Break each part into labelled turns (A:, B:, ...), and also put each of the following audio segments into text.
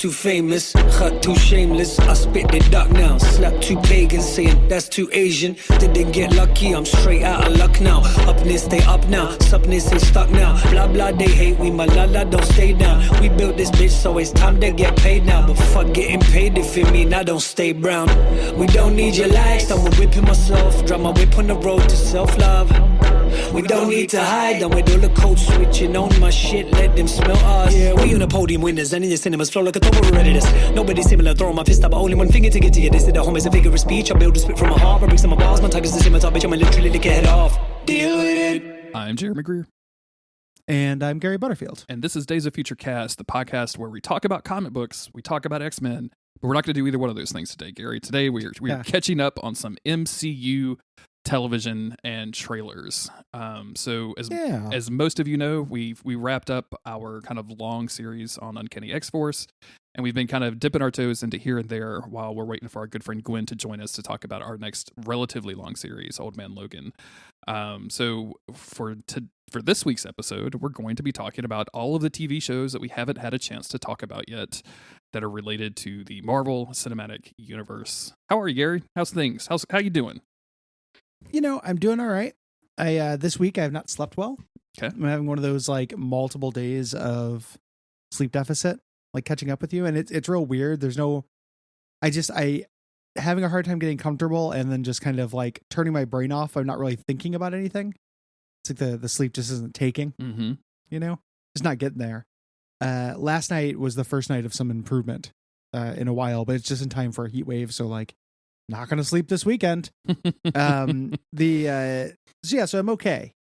A: too famous, too shameless. I spit the duck now, slap two pagans, saying that's too Asian. Didn't get lucky, I'm straight out of luck now. Upness, stay up now, subness ain't stuck now. Blah blah, they hate we, my la don't stay down. We built this bitch, so it's time to get paid now. But fuck getting paid if it mean I don't stay brown. We don't need your likes, I'm whipping myself. Drive my whip on the road to self-love. We don't need to hide, done with all the code switching on my shit, let them smell us. Yeah, we on the podium winners, and in the cinemas flow like a top of Redditors. Nobody similar, throwing my fist up, but only one finger to get to you. They said that home is a figure of speech, I build a spit from my heart, I break some of my bars, my type is the scimitar, bitch, I'ma literally lick your head off. Deal with it.
B: I'm Jeremy Greer.
C: And I'm Gary Butterfield.
B: And this is Days of Future Cast, the podcast where we talk about comic books, we talk about X-Men, but we're not going to do either one of those things today, Gary. Today we are catching up on some MCU television and trailers. So as most of you know, we wrapped up our kind of long series on Uncanny X-Force, and we've been kind of dipping our toes into here and there while we're waiting for our good friend Gwen to join us to talk about our next relatively long series, Old Man Logan. So for this week's episode, we're going to be talking about all of the TV shows that we haven't had a chance to talk about yet that are related to the Marvel Cinematic Universe. How are you, Gary? How's things? How you doing?
C: You know, I'm doing all right. This week I have not slept well.
B: Okay.
C: I'm having one of those like multiple days of sleep deficit, like catching up with you. And it's real weird. There's no, I having a hard time getting comfortable and then just kind of like turning my brain off. I'm not really thinking about anything. It's like the sleep just isn't taking, you know, just not getting there. Last night was the first night of some improvement in a while, but it's just in time for a heat wave. So like, not going to sleep this weekend. So I'm okay.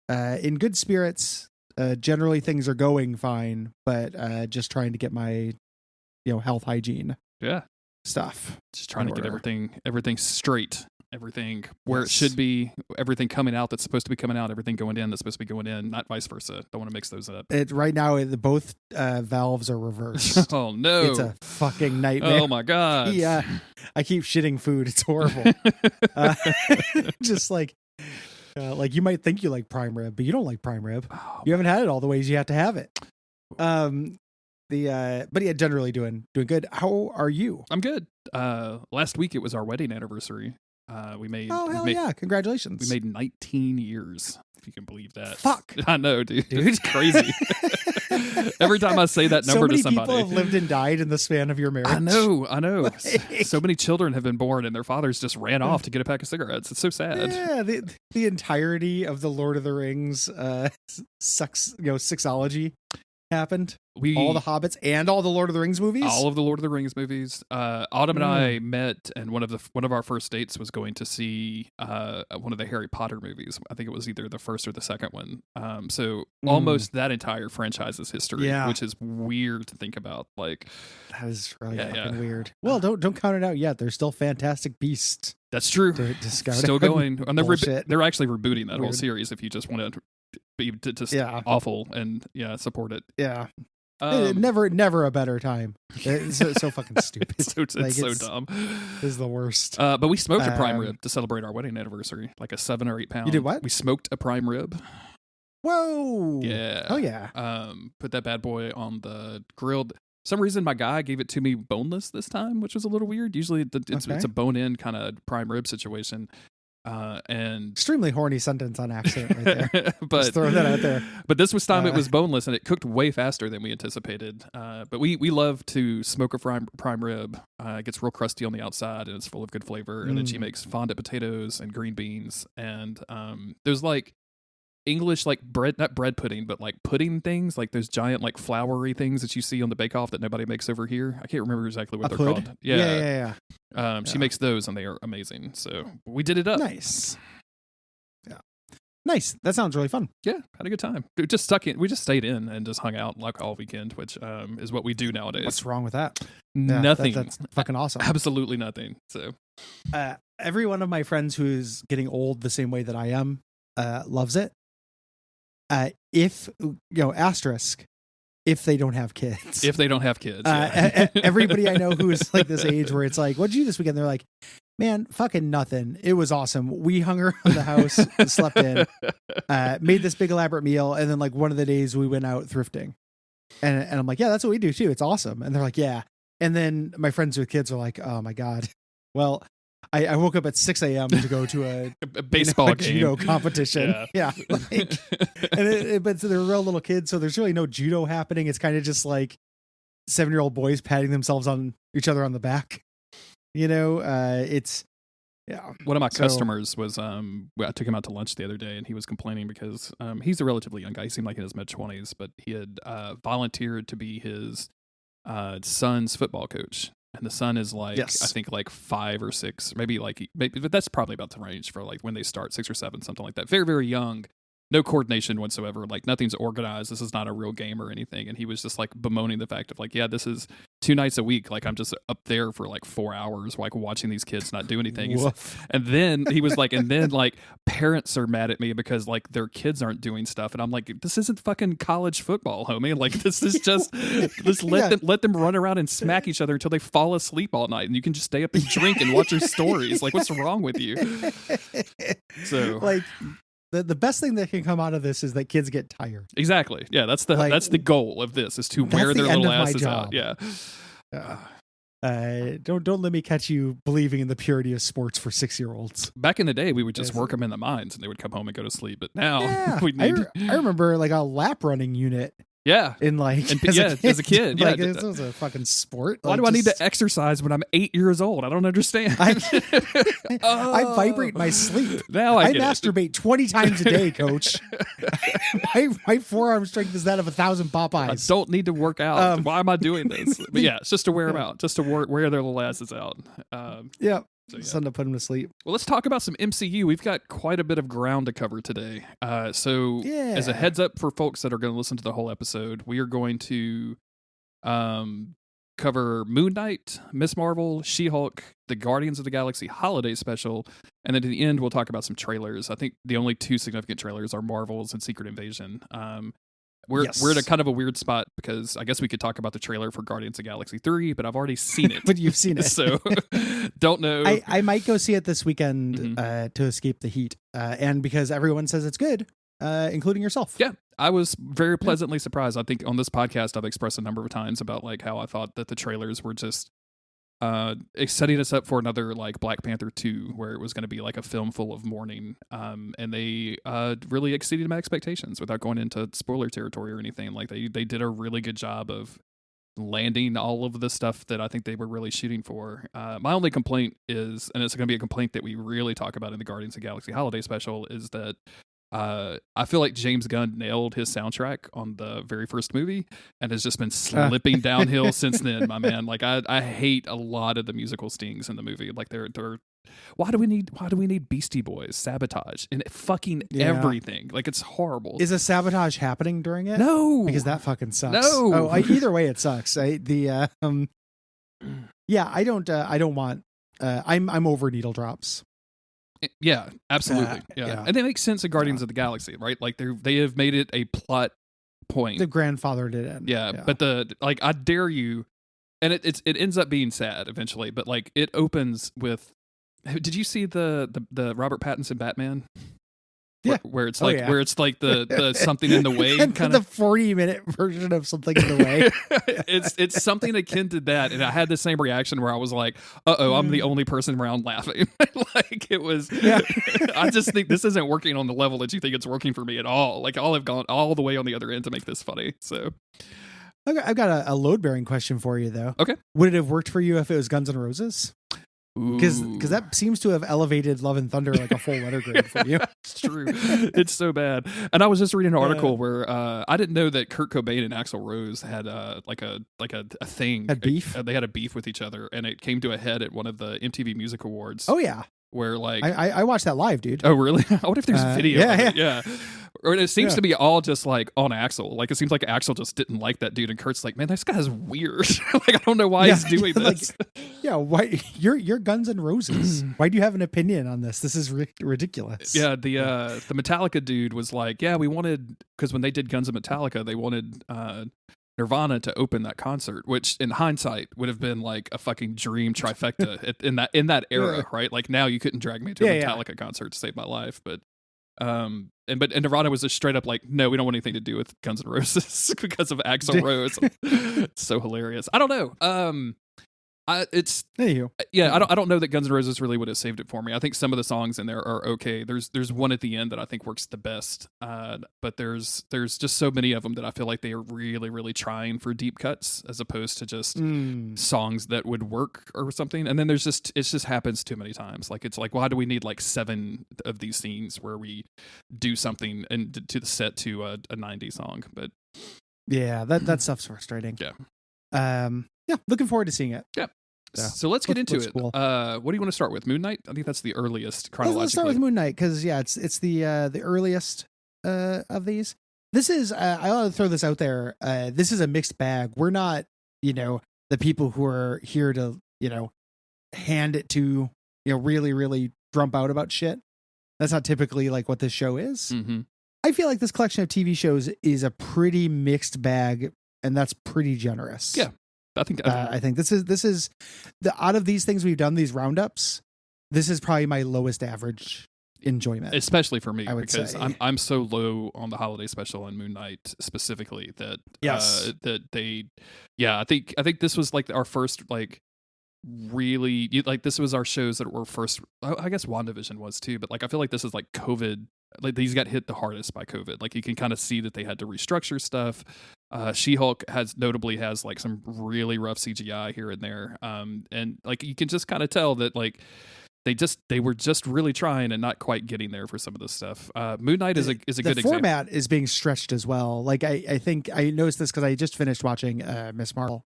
C: In good spirits. Generally things are going fine, but just trying to get my, health hygiene.
B: Yeah.
C: Stuff.
B: Just trying to get everything straight. Everything where it should be, everything coming out that's supposed to be coming out, everything going in that's supposed to be going in, not vice versa. Don't want to mix those up.
C: Right now, both valves are reversed.
B: Oh, no.
C: It's a fucking nightmare.
B: Oh, my God.
C: Yeah. I keep shitting food. It's horrible. Just like you might think you like prime rib, but you don't like prime rib.
B: Oh,
C: you haven't had it all the ways you have to have it. But yeah, generally doing good. How are you?
B: I'm good. Last week it was our wedding anniversary.
C: Yeah! Congratulations.
B: We made 19 years, if you can believe that.
C: Fuck.
B: I know, dude. It's crazy. Every time I say that number to somebody.
C: So many people have lived and died in the span of your marriage.
B: I know. Like... So many children have been born and their fathers just ran off to get a pack of cigarettes. It's so sad.
C: Yeah, the entirety of the Lord of the Rings sexology happened. All the Hobbits and all the Lord of the Rings movies.
B: All of the Lord of the Rings movies. Autumn and I met, and one of our first dates was going to see one of the Harry Potter movies. I think it was either the first or the second one. So almost that entire franchise's history, which is weird to think about. Like
C: that is really fucking weird. Well, don't count it out yet. There's still Fantastic Beasts.
B: That's true.
C: To scout
B: still going. And they're actually rebooting that whole series. If you just want to be just awful and support it.
C: Yeah. Never a better time. It's so fucking stupid.
B: It's so dumb.
C: It's the worst.
B: But we smoked a prime rib to celebrate our wedding anniversary, like a 7 or 8 pound.
C: You did what?
B: We smoked a prime rib.
C: Whoa.
B: Yeah.
C: Oh yeah.
B: Put that bad boy on the grill. For some reason my guy gave it to me boneless this time, which was a little weird. Usually it's a bone-in kind of prime rib situation. And
C: extremely horny sentence on accident right there.
B: But
C: just throwing that out there.
B: But this was time it was boneless and it cooked way faster than we anticipated. But we love to smoke a prime rib. It gets real crusty on the outside and it's full of good flavor. And then she makes fondant potatoes and green beans. And there's like English like bread, not bread pudding, but like pudding things, like those giant like floury things that you see on the Bake Off that nobody makes over here. I can't remember exactly what they're called.
C: Yeah.
B: She makes those and they are amazing. So we did it up.
C: Nice. Yeah. Nice. That sounds really fun.
B: Yeah, had a good time. We just stayed in and just hung out like all weekend, which is what we do nowadays.
C: What's wrong with that?
B: Nothing.
C: That's fucking awesome.
B: Absolutely nothing. So
C: every one of my friends who's getting old the same way that I am loves it. If asterisk, if they don't have kids.
B: If they don't have kids.
C: Everybody I know who is like this age where it's like, what'd you do this weekend? They're like, man, fucking nothing. It was awesome. We hung around the house, slept in, made this big elaborate meal. And then like one of the days we went out thrifting. And I'm like, yeah, that's what we do too. It's awesome. And they're like, yeah. And then my friends with kids are like, oh my God. Well, I woke up at 6 a.m. to go to a
B: baseball game.
C: judo competition. Yeah. Like, but so they're real little kids. So there's really no judo happening. It's kind of just like 7-year-old boys patting themselves on each other on the back. It's, yeah.
B: One of my customers was, I took him out to lunch the other day, and he was complaining because he's a relatively young guy. He seemed like in his mid-20s, but he had volunteered to be his son's football coach. And the son is like, I think like 5 or 6, maybe, but that's probably about the range for like when they start, 6 or 7, something like that. Very, very young. No coordination whatsoever. Like nothing's organized. This is not a real game or anything. And he was just like bemoaning the fact of like, yeah, this is 2 nights a week. Like I'm just up there for like 4 hours, like watching these kids not do anything. And then he was like, parents are mad at me because like their kids aren't doing stuff. And I'm like, this isn't fucking college football, homie. Like this is just let them run around and smack each other until they fall asleep all night. And you can just stay up and drink and watch their stories. Like what's wrong with you? So
C: like, the best thing that can come out of this is that kids get tired.
B: Exactly. Yeah, that's the goal of this, is to wear their little asses out. Yeah.
C: Don't let me catch you believing in the purity of sports for 6-year-olds.
B: Back in the day, we would just work them in the mines and they would come home and go to sleep. But now we need.
C: I remember like a lap running unit.
B: Yeah. As a kid.
C: Like, this was a fucking sport.
B: Why do I need to exercise when I'm 8 years old? I don't understand.
C: I vibrate my sleep.
B: Now I
C: masturbate 20 times a day, coach. my forearm strength is that of 1,000 Popeyes.
B: I don't need to work out. Why am I doing this? But yeah, it's just to wear them out. Just to wear their little asses out.
C: Yeah. Something to put them to sleep.
B: Well, let's talk about some MCU. We've got quite a bit of ground to cover today. As a heads up for folks that are going to listen to the whole episode, we are going to cover Moon Knight, Miss Marvel, She-Hulk, the Guardians of the Galaxy holiday special, and then at the end we'll talk about some trailers. I think the only 2 significant trailers are Marvel's and Secret Invasion. We're in a kind of a weird spot because I guess we could talk about the trailer for Guardians of the Galaxy 3, but I've already seen it.
C: But you've seen it.
B: So don't know.
C: I might go see it this weekend to escape the heat. And because everyone says it's good, including yourself.
B: Yeah. I was very pleasantly surprised. I think on this podcast I've expressed a number of times about like how I thought that the trailers were just setting us up for another like Black Panther 2, where it was going to be like a film full of mourning, and they really exceeded my expectations without going into spoiler territory or anything. Like they did a really good job of landing all of the stuff that I think they were really shooting for. My only complaint is, and it's going to be a complaint that we really talk about in the Guardians of the Galaxy holiday special, is that I feel like James Gunn nailed his soundtrack on the very first movie and has just been slipping downhill since then, my man. Like I hate a lot of the musical stings in the movie. Like they're why do we need Beastie Boys, Sabotage, and fucking everything? Like it's horrible.
C: Is a sabotage happening during it?
B: No,
C: because that fucking sucks.
B: No,
C: either way it sucks. I don't want. I'm over needle drops.
B: Yeah, absolutely. Yeah, and it makes sense in Guardians of the Galaxy, right? Like they have made it a plot point.
C: The grandfather did it.
B: Yeah, but I dare you, and it ends up being sad eventually. But like it opens with, did you see the Robert Pattinson Batman?
C: Yeah,
B: where it's like where it's like the something in the way kind
C: of the 40-minute version of something in the way.
B: it's something akin to that, and I had the same reaction where I was like, I'm the only person around laughing. Like it was. Yeah. I just think this isn't working on the level that you think it's working for me at all. Like I've gone all the way on the other end to make this funny. So.
C: Okay, I've got a load-bearing question for you though.
B: Okay,
C: would it have worked for you if it was Guns N' Roses? Because that seems to have elevated Love and Thunder like a full letter grade for you.
B: It's true. It's so bad. And I was just reading an article where I didn't know that Kurt Cobain and Axl Rose had like a thing.
C: A beef?
B: They had a beef with each other, and it came to a head at one of the MTV Music Awards.
C: Oh yeah.
B: Where like
C: I watched that live, dude.
B: Oh really? I wonder if there's video.
C: Yeah.
B: Or it seems to be all just like on Axl. Like it seems like Axl just didn't like that dude, and Kurt's like, man, this guy's weird. Like I don't know why he's doing this.
C: Why you're Guns N' Roses? Why do you have an opinion on this? This is ridiculous.
B: Yeah, the Metallica dude was like, yeah, we wanted, because when they did Guns of Metallica, they wanted Nirvana to open that concert, which in hindsight would have been like a fucking dream trifecta in that era, right? Like now you couldn't drag me to a Metallica concert to save my life, but And Nirvana was just straight up like, no, we don't want anything to do with Guns N' Roses because of Axl Rose. It's so hilarious. I don't know. I don't know that Guns N' Roses really would have saved it for me. I think some of the songs in there are okay. There's one at the end that I think works the best. But there's just so many of them that I feel like they are really, really trying for deep cuts as opposed to just songs that would work or something. And then it just happens too many times. Like it's like, why do we need like 7 of these scenes where we do something and to the set to a 90s song? But
C: yeah, that stuff's frustrating.
B: Yeah.
C: Yeah, looking forward to seeing it.
B: Yeah. So let's get into it. Cool. What do you want to start with? Moon Knight? I think that's the earliest chronologically.
C: Let's start with Moon Knight because it's the earliest of these. This is I want to throw this out there. This is a mixed bag. We're not the people who are here to hand it to really really drump out about shit. That's not typically like what this show is.
B: Mm-hmm.
C: I feel like this collection of TV shows is a pretty mixed bag, and that's pretty generous.
B: Yeah.
C: I think this is out of these things we've done, these roundups, this is probably my lowest average enjoyment,
B: especially for me,
C: because
B: I'm so low on the holiday special and Moon Knight specifically that I think this was like our first like really like this was our shows that were first. I guess WandaVision was too, but like I feel like this is like COVID. Like these got hit the hardest by COVID. Like you can kind of see that they had to restructure stuff. She-Hulk notably has like some really rough CGI here and there. And like you can just kind of tell that like they were just really trying and not quite getting there for some of this stuff. Moon Knight is a good example.
C: The format is being stretched as well. Like I think I noticed this because I just finished watching Miss Marvel.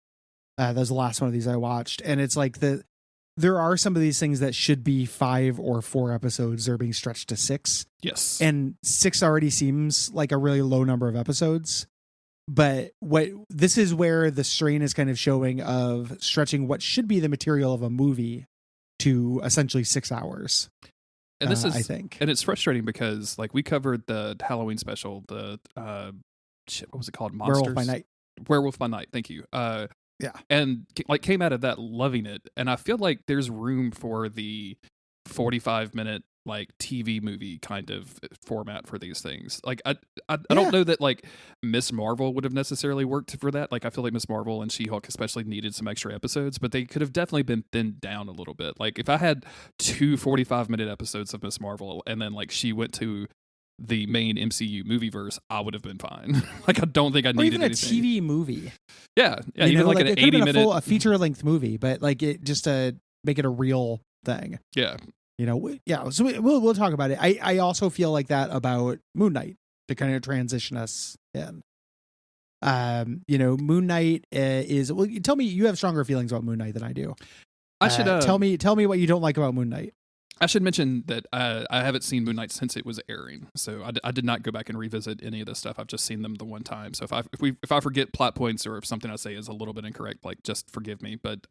C: That was the last one of these I watched, and it's like there are some of these things that should be 5 or 4 episodes. They're being stretched to 6.
B: Yes.
C: And 6 already seems like a really low number of episodes. But this is where the strain is kind of showing of stretching what should be the material of a movie to essentially 6 hours.
B: And this is,
C: I think.
B: And it's frustrating because like we covered the Halloween special, the what was it called? Monsters? Werewolf by Night. Thank you.
C: Yeah.
B: And like came out of that loving it. And I feel like there's room for the 45-minute like TV movie kind of format for these things. Like I don't know that like Miss Marvel would have necessarily worked for that. Like I feel like Miss Marvel and She-Hulk especially needed some extra episodes, but they could have definitely been thinned down a little bit. Like if I had 2 45-minute episodes of Miss Marvel and then like she went to the main MCU movieverse, I would have been fine. Like I don't think I needed
C: even
B: anything.
C: a TV movie.
B: Yeah, even like an 80-minute
C: a feature-length movie, but like it just to make it a real thing.
B: Yeah.
C: So we'll talk about it. I also feel like that about Moon Knight to kind of transition us in. Moon Knight is. Well, tell me, you have stronger feelings about Moon Knight than I do.
B: I should
C: tell me what you don't like about Moon Knight.
B: I should mention that I haven't seen Moon Knight since it was airing, so I did not go back and revisit any of this stuff. I've just seen them the one time. So if I forget plot points or if something I say is a little bit incorrect, like just forgive me. But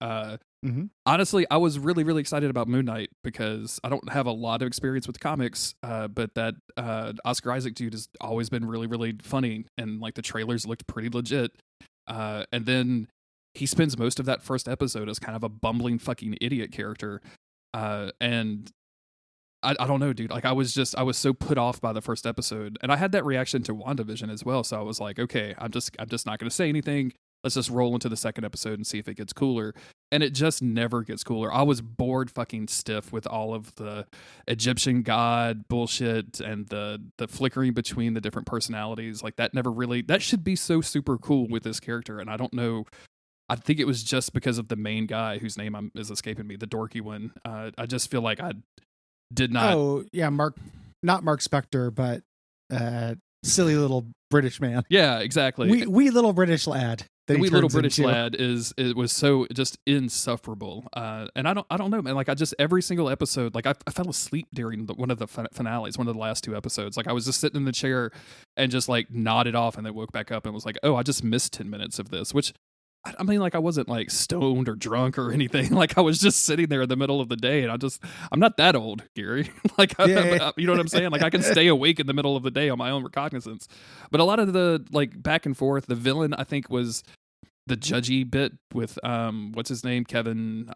B: honestly, I was really really excited about Moon Knight because I don't have a lot of experience with comics, but that Oscar Isaac dude has always been really really funny, and like the trailers looked pretty legit. And then he spends most of that first episode as kind of a bumbling fucking idiot character, and I don't know, dude. Like I was so put off by the first episode, and I had that reaction to WandaVision as well. So I was like, okay, I'm just not going to say anything. Let's just roll into the second episode and see if it gets cooler. And it just never gets cooler. I was bored fucking stiff with all of the Egyptian god bullshit and the flickering between the different personalities. Like that should be so super cool with this character. And I don't know. I think it was just because of the main guy whose name is escaping me, the dorky one. I just feel like I did not.
C: Oh yeah, not Mark Spector, but silly little British man.
B: Yeah, exactly.
C: Wee little British lad.
B: The wee little British lad it was so just insufferable. And I don't know, man. Like I just every single episode, like I fell asleep during one of the finales, one of the last 2 episodes. Like I was just sitting in the chair and just like nodded off, and then woke back up and was like, oh, I just missed 10 minutes of this, which. I mean, like I wasn't like stoned or drunk or anything. Like I was just sitting there in the middle of the day, and I'm not that old, Gary. Like,
C: yeah.
B: You know what I'm saying? Like I can stay awake in the middle of the day on my own recognizance. But a lot of the like back and forth, the villain I think was the judgy bit with what's his name, Kevin,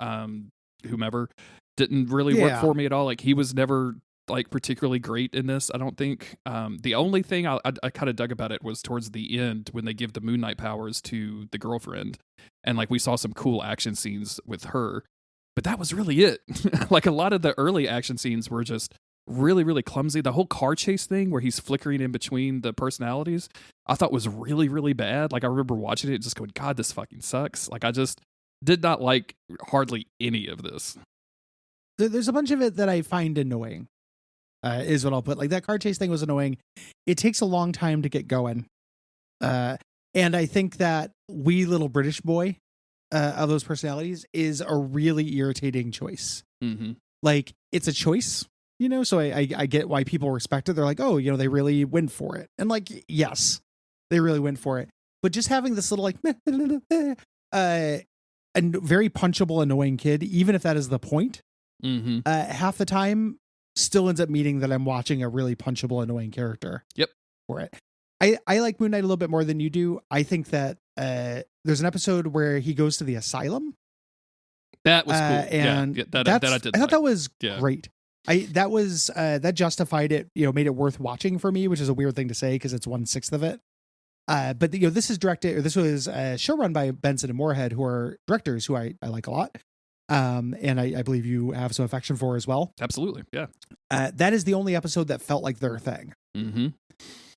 B: whomever, didn't really work for me at all. Like he was never like particularly great in this, I don't think. The only thing I kind of dug about it was towards the end when they give the Moon Knight powers to the girlfriend, and like we saw some cool action scenes with her, but that was really it. Like a lot of the early action scenes were just really, really clumsy. The whole car chase thing where he's flickering in between the personalities, I thought was really, really bad. Like I remember watching it just going, God, this fucking sucks. Like I just did not like hardly any of this.
C: There's a bunch of it that I find annoying. Is what I'll put. Like that car chase thing was annoying. It takes a long time to get going. And I think that wee little British boy of those personalities is a really irritating choice.
B: Mm-hmm.
C: Like it's a choice, you know, so I get why people respect it. They're like, oh, you know, they really went for it. And like, yes, they really went for it. But just having this little like, a very punchable, annoying kid, even if that is the point, half the time still ends up meaning that I'm watching a really punchable, annoying character.
B: Yep.
C: For it. I like Moon Knight a little bit more than you do. I think that there's an episode where he goes to the asylum.
B: That was cool.
C: And
B: I
C: thought that was great. That justified it, you know, made it worth watching for me, which is a weird thing to say because it's 1/6 of it. But you know, this was showrun by Benson and Moorhead, who are directors who I like a lot. And I believe you have some affection for as well.
B: Absolutely. Yeah.
C: That is the only episode that felt like their thing.
B: Mm-hmm.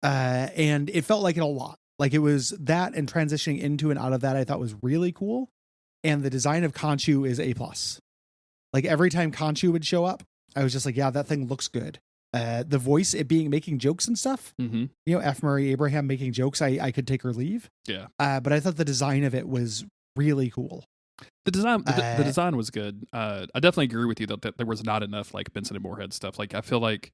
C: And it felt like it a lot. Like it was that, and transitioning into and out of that I thought was really cool. And the design of Khonshu is A+. Like every time Khonshu would show up, I was just like, yeah, that thing looks good. The voice, it being making jokes and stuff, you know, F. Murray Abraham making jokes, I could take or leave.
B: Yeah.
C: But I thought the design of it was really cool.
B: The design was good. I definitely agree with you that there was not enough like Benson and Moorhead stuff. Like I feel like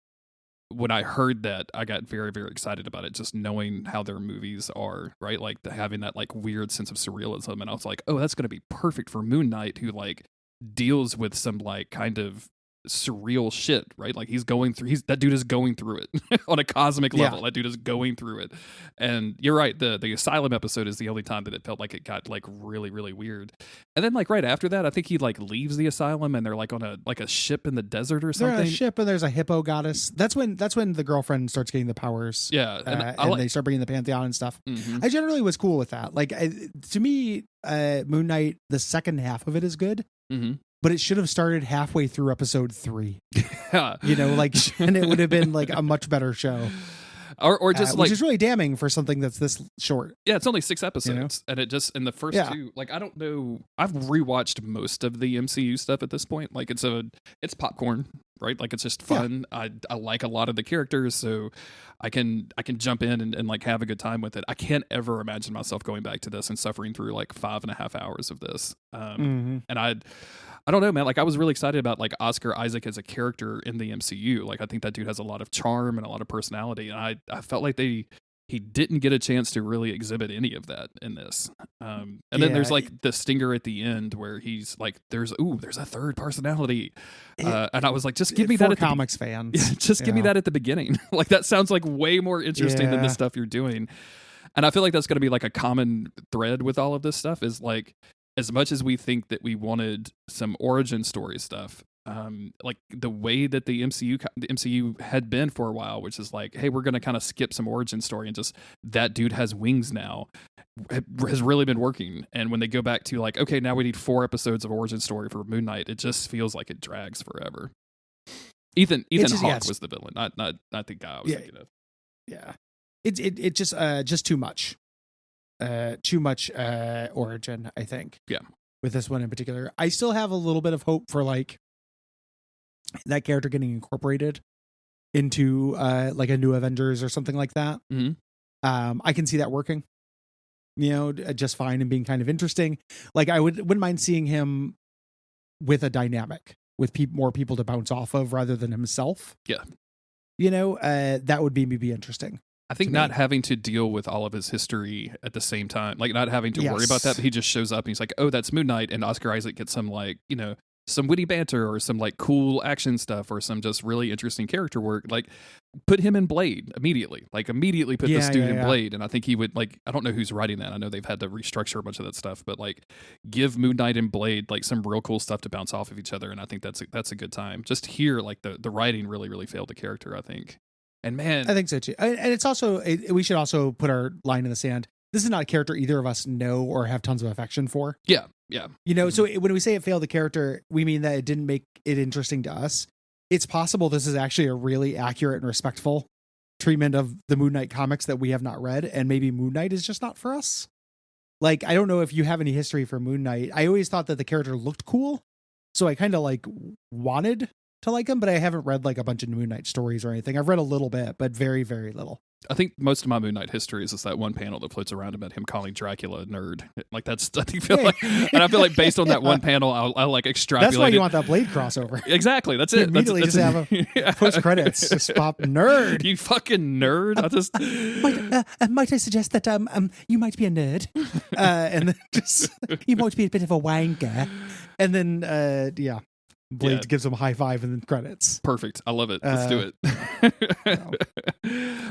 B: when I heard that, I got very, very excited about it, just knowing how their movies are, right? Like having that like weird sense of surrealism. And I was like, oh, that's going to be perfect for Moon Knight, who like deals with some like kind of surreal shit, right? Like that dude is going through it on a cosmic level. That dude is going through it. And you're right, the asylum episode is the only time that it felt like it got like really, really weird. And then like right after that, I think he like leaves the asylum and they're like on a ship in the desert or something.
C: They're on a ship and there's a hippo goddess. That's when the girlfriend starts getting the powers.
B: Yeah.
C: And they start bringing the Pantheon and stuff.
B: Mm-hmm.
C: I generally was cool with that. Like to me, Moon Knight, the second half of it is good.
B: Mm-hmm.
C: But it should have started halfway through episode 3. You know, like, and it would have been like a much better show.
B: Or just
C: which is really damning for something that's this short.
B: Yeah, it's only 6 episodes, you know? And it just in the first 2. Like I don't know, I've rewatched most of the MCU stuff at this point. Like it's popcorn, right? Like it's just fun. I like a lot of the characters, so I can jump in and like have a good time with it. I can't ever imagine myself going back to this and suffering through like 5.5 hours of this. And I don't know, man. Like I was really excited about like Oscar Isaac as a character in the MCU. Like I think that dude has a lot of charm and a lot of personality. And I felt like he didn't get a chance to really exhibit any of that in this. And then there's like the stinger at the end where he's like, there's a third personality. And I was like, just give me that at
C: comics fans.
B: Yeah, just give me that at the beginning. Like that sounds like way more interesting than the stuff you're doing. And I feel like that's going to be like a common thread with all of this stuff is like, as much as we think that we wanted some origin story stuff, like the way that the MCU had been for a while, which is like, hey, we're going to kind of skip some origin story and just that dude has wings now, has really been working. And when they go back to like, okay, now we need 4 episodes of origin story for Moon Knight, it just feels like it drags forever. Ethan Hawke was the villain, not the guy I was thinking of.
C: Yeah, it just too much. Too much origin, I think.
B: Yeah.
C: With this one in particular, I still have a little bit of hope for like that character getting incorporated into like a new Avengers or something like that.
B: Mm-hmm.
C: I can see that working, you know, just fine and being kind of interesting. Like I wouldn't mind seeing him with a dynamic with more people to bounce off of rather than himself.
B: Yeah.
C: You know, that would be interesting.
B: I think not having to deal with all of his history at the same time, like not having to worry about that, but he just shows up and he's like, oh, that's Moon Knight. And Oscar Isaac gets some like, you know, some witty banter or some like cool action stuff or some just really interesting character work. Like put him in Blade immediately. Like immediately put this dude in
C: yeah.
B: Blade. And I think he would like, I don't know who's writing that. I know they've had to restructure a bunch of that stuff, but like give Moon Knight and Blade like some real cool stuff to bounce off of each other. And I think that's a good time. Just here, like the writing really failed the character, I think. And man,
C: I think so too. And it's also, we should also put our line in the sand. This is not a character either of us know or have tons of affection for.
B: Yeah.
C: You know, so when we say it failed the character, we mean that it didn't make it interesting to us. It's possible this is actually a really accurate and respectful treatment of the Moon Knight comics that we have not read, and maybe Moon Knight is just not for us. Like, I don't know if you have any history for Moon Knight. I always thought that the character looked cool, so I kind of like wanted to like him, but I haven't read like a bunch of Moon Knight stories or anything. I've read a little bit, but very, very little.
B: I think most of my Moon Knight history is just that one panel that floats around about him calling Dracula a nerd. Like and I feel like based on that one panel, I like extrapolate.
C: That's why you want that Blade crossover.
B: Exactly. That's it.
C: Immediately just have a post credits. Just pop nerd.
B: You fucking nerd.
C: Might I suggest that you might be a nerd, and then just you might be a bit of a wanker, and then Blade gives him a high five and then credits.
B: Perfect. I love it. Let's do it.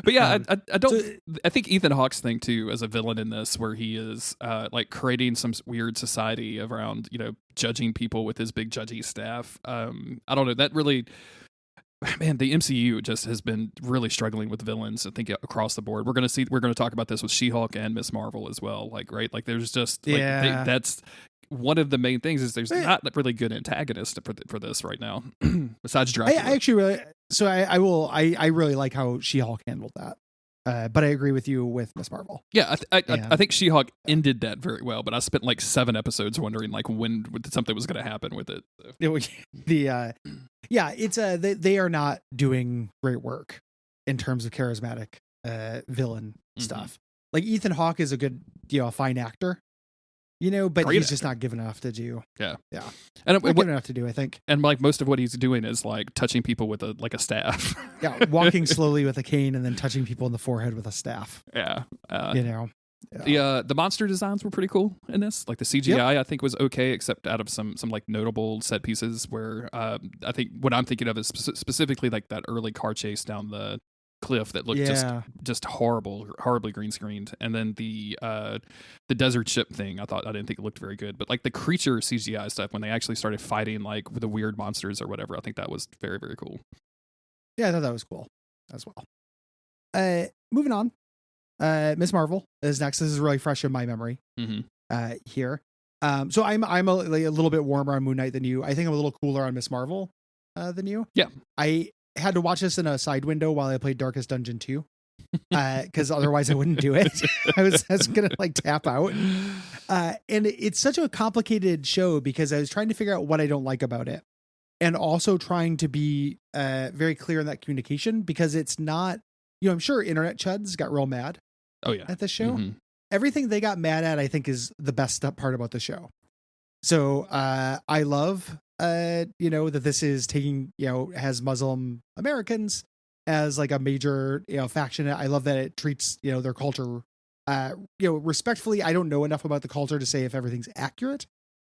B: But yeah, I don't. So, I think Ethan Hawke's thing too, as a villain in this, where he is like creating some weird society around judging people with his big judgy staff. I don't know. That really, man, the MCU just has been really struggling with villains. I think across the board. We're gonna talk about this with She-Hulk and Miss Marvel as well. Like, right? Like, there's just that's. One of the main things is there's not really good antagonist for this right now, besides Dracula.
C: I actually really, so I really like how She-Hulk handled that. But I agree with you with Miss Marvel.
B: Yeah, I think She-Hulk ended that very well, but I spent like 7 episodes wondering like when something was going to happen with it.
C: They are not doing great work in terms of charismatic villain stuff. Like Ethan Hawke is a good, a fine actor. But he's just not given enough to do. Yeah.
B: And
C: not given enough to do, I think.
B: And like most of what he's doing is like touching people with a staff.
C: Yeah, walking slowly with a cane and then touching people in the forehead with a staff.
B: Yeah.
C: The
B: monster designs were pretty cool in this. Like the CGI, I think was okay, except out of some like notable set pieces where I think what I'm thinking of is specifically like that early car chase down the cliff that looked just horribly green screened, and then the desert ship thing I didn't think it looked very good, but like the creature CGI stuff when they actually started fighting like with the weird monsters or whatever, I think that was very, very cool.
C: Yeah, I thought that was cool as well. Moving on, Miss Marvel is next. This is really fresh in my memory here. So I'm a little bit warmer on Moon Knight than you. I think I'm a little cooler on Miss Marvel than you.
B: Yeah,
C: I had to watch this in a side window while I played Darkest Dungeon 2 because otherwise I wouldn't do it. I was gonna like tap out, and it's such a complicated show because I was trying to figure out what I don't like about it, and also trying to be very clear in that communication because it's not, I'm sure internet chuds got real mad at the show. Everything they got mad at I think is the best part about the show. So I love that this is taking, has Muslim Americans as like a major, faction. I love that it treats, their culture, respectfully. I don't know enough about the culture to say if everything's accurate,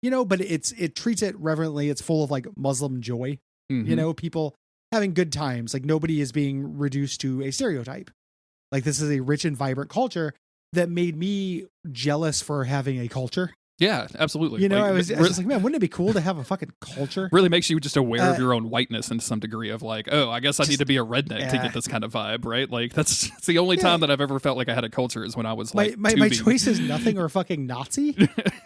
C: but it treats it reverently. It's full of like Muslim joy, people having good times. Like nobody is being reduced to a stereotype. Like this is a rich and vibrant culture that made me jealous for having a culture.
B: Yeah, absolutely.
C: I was just like, man, wouldn't it be cool to have a fucking culture?
B: Really makes you just aware of your own whiteness in some degree of like, oh, I guess I need to be a redneck to get this kind of vibe, right? Like that's the only time that I've ever felt like I had a culture is when I was like
C: my choice is nothing or fucking Nazi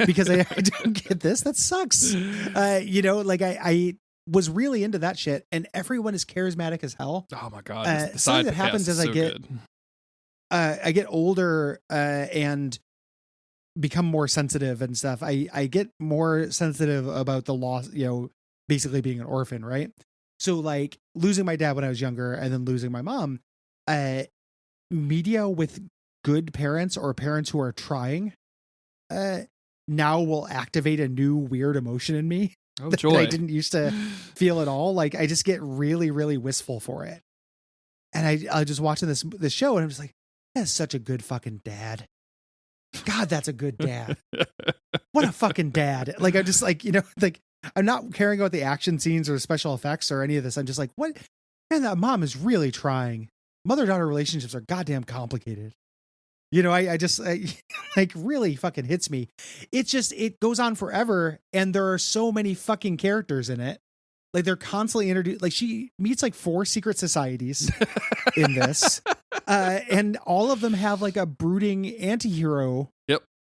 C: because I don't get this. That sucks. I was really into that shit, and everyone is charismatic as hell.
B: Oh my god!
C: Something that happens as I get older and become more sensitive and stuff. I get more sensitive about the loss, basically being an orphan, right? So like losing my dad when I was younger and then losing my mom, media with good parents or parents who are trying, now will activate a new weird emotion in me that I didn't used to feel at all. Like I just get really, really wistful for it. And I just watching this show and I'm just like, that's such a good fucking dad. God, that's a good dad. What a fucking dad. Like, I'm just like, like I'm not caring about the action scenes or special effects or any of this. I'm just like, what? man, that mom is really trying. Mother-daughter relationships are goddamn complicated. You know, I just like really fucking hits me. It's just, it goes on forever. And there are so many fucking characters in it. Like they're constantly introduced. Like she meets like 4 secret societies in this. And all of them have like a brooding anti-hero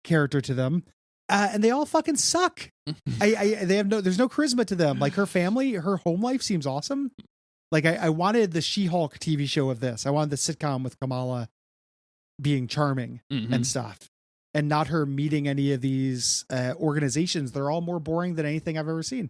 C: character to them. And they all fucking suck. They have there's no charisma to them. Like her family, her home life seems awesome. Like I wanted the She-Hulk TV show of this. I wanted the sitcom with Kamala being charming and stuff, and not her meeting any of these organizations. They're all more boring than anything I've ever seen.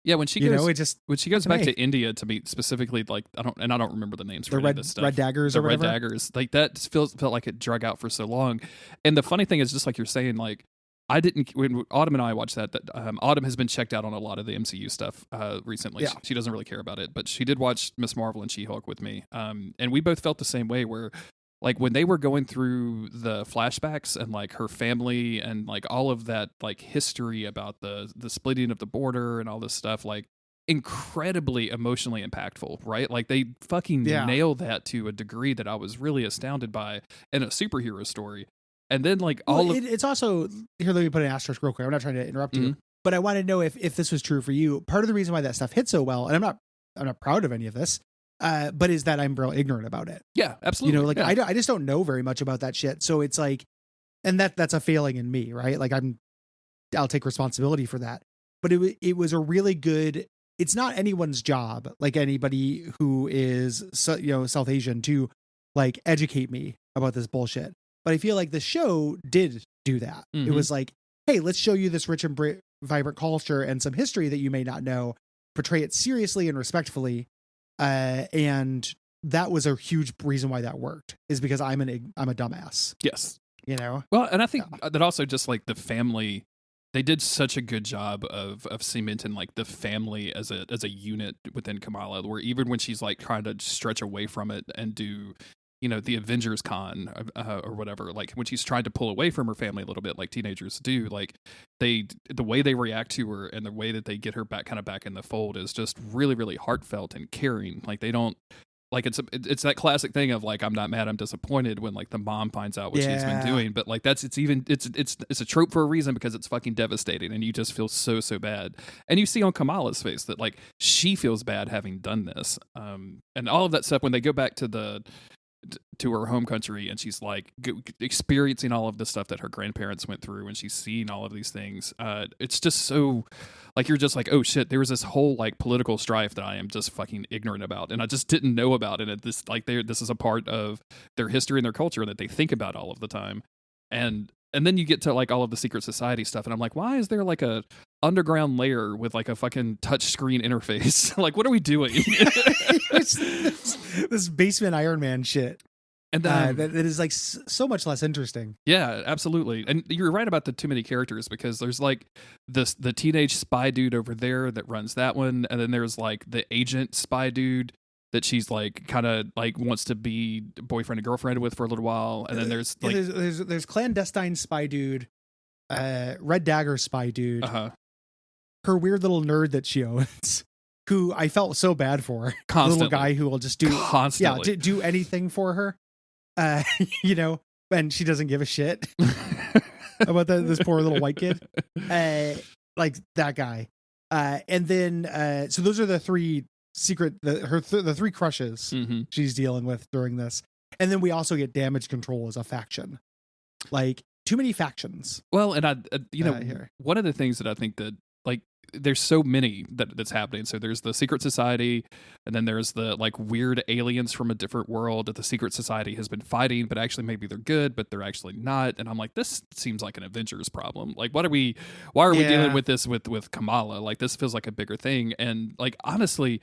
B: Yeah, when she goes, when she goes back
C: me.
B: to India to meet specifically, like I don't remember the names for
C: the
B: this stuff.
C: red daggers,
B: the
C: or whatever.
B: Red Daggers, like that felt like it drug out for so long. And the funny thing is, just like you're saying, like I didn't, when Autumn and I watched that Autumn has been checked out on a lot of the MCU stuff recently.
C: Yeah.
B: She doesn't really care about it, but she did watch Miss Marvel and She-Hulk with me, and we both felt the same way. Where like when they were going through the flashbacks and like her family and like all of that like history about the splitting of the border and all this stuff, like incredibly emotionally impactful, right? Like they fucking nailed that to a degree that I was really astounded by in a superhero story. And then like
C: it's also here. Let me put an asterisk real quick. I'm not trying to interrupt you, but I want to know if this was true for you. Part of the reason why that stuff hit so well, and I'm not proud of any of this, but is that I'm real ignorant about it.
B: Yeah, absolutely.
C: You know, like I just don't know very much about that shit. So it's like, and that's a failing in me, right? Like I'll take responsibility for that. But it was a really good. It's not anyone's job, like anybody who is South Asian, to like educate me about this bullshit. But I feel like the show did do that. It was like, hey, let's show you this rich and vibrant culture and some history that you may not know. Portray it seriously and respectfully. And that was a huge reason why that worked, is because I'm a dumbass.
B: Yes.
C: You know?
B: Well, and I think that also just like the family, they did such a good job of cementing like the family as a unit within Kamala, where even when she's like trying to stretch away from it and do, you know, the Avengers Con or whatever, like when she's trying to pull away from her family a little bit, like teenagers do, like the way they react to her and the way that they get her back in the fold is just really, really heartfelt and caring. Like they don't, like it's that classic thing of like, I'm not mad, I'm disappointed when like the mom finds out what she's been doing. But like it's a trope for a reason, because it's fucking devastating and you just feel so bad. And you see on Kamala's face that like she feels bad having done this. And all of that stuff when they go back to her home country and she's like experiencing all of the stuff that her grandparents went through and she's seeing all of these things. It's just so like, you're just like, oh shit, there was this whole like political strife that I am just fucking ignorant about. And I just didn't know about it. This is a part of their history and their culture that they think about all of the time. And then you get to like all of the secret society stuff. And I'm like, why is there like a underground layer with like a fucking touch screen interface? Like, what are we doing?
C: this basement Iron Man shit.
B: And
C: that is like so much less interesting.
B: Yeah, absolutely. And you're right about the too many characters, because there's like the teenage spy dude over there that runs that one. And then there's like the agent spy dude that she's like kind of like wants to be boyfriend and girlfriend with for a little while. And then there's like
C: there's clandestine spy dude, Red Dagger spy dude, her weird little nerd that she owns, who I felt so bad for.
B: Constantly.
C: The little guy who will just do
B: constantly
C: do anything for her, you know, and she doesn't give a shit about this poor little white kid, like that guy. And then so those are the three the three crushes she's dealing with during this. And then we also get Damage Control as a faction. Like, too many factions.
B: Well, and one of the things that I think that like there's so many that's happening. So there's the secret society, and then there's the like weird aliens from a different world that the secret society has been fighting, but actually maybe they're good, but they're actually not. And I'm like, this seems like an Avengers problem. Like, why are we dealing with this with Kamala? Like, this feels like a bigger thing. And like, honestly,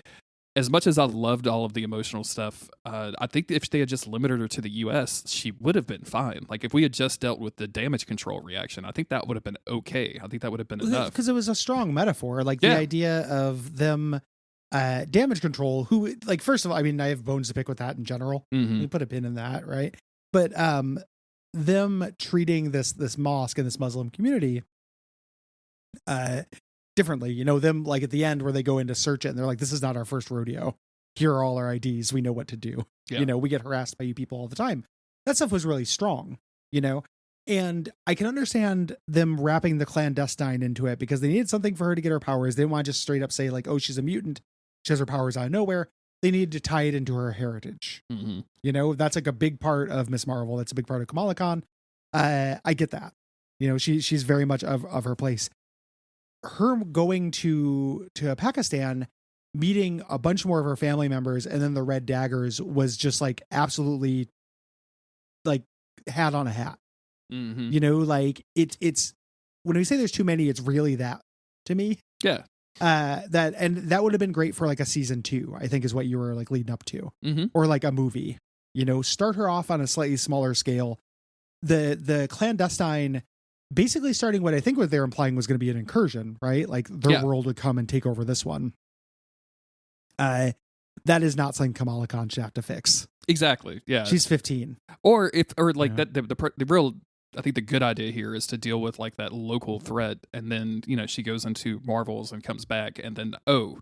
B: as much as I loved all of the emotional stuff, I think if they had just limited her to the U.S., she would have been fine. Like, if we had just dealt with the damage control reaction, I think that would have been okay. I think that would have been enough.
C: Because it was a strong metaphor. Like, the idea of them, damage control, who, like, first of all, I mean, I have bones to pick with that in general. You put a pin in that, right? But them treating this mosque and this Muslim community differently, you know, them like at the end where they go in to search it and they're like, this is not our first rodeo. here are all our IDs. We know what to do.
B: Yeah.
C: You know, we get harassed by you people all the time. That stuff was really strong, you know, and I can understand them wrapping the clandestine into it because they needed something for her to get her powers. They didn't want to just straight up say like, oh, she's a mutant. She has her powers out of nowhere. They needed to tie it into her heritage.
B: Mm-hmm.
C: You know, that's like a big part of Miss Marvel. That's a big part of Kamala Khan. I get that. You know, she's very much of her place. Her going to Pakistan, meeting a bunch more of her family members, and then the Red Daggers was just like absolutely like hat on a hat.
B: Mm-hmm.
C: You know, like it's when we say there's too many, it's really that to me.
B: Yeah.
C: That would have been great for like a season 2, I think is what you were like leading up to, or like a movie. You know, start her off on a slightly smaller scale. The clandestine, basically starting what I think what they're implying was going to be an incursion, right? Like their world would come and take over this one. That is not something Kamala Khan should have to fix.
B: Exactly. Yeah.
C: She's 15.
B: The real, I think the good idea here is to deal with like that local threat. And then, you know, she goes into Marvels and comes back. And then,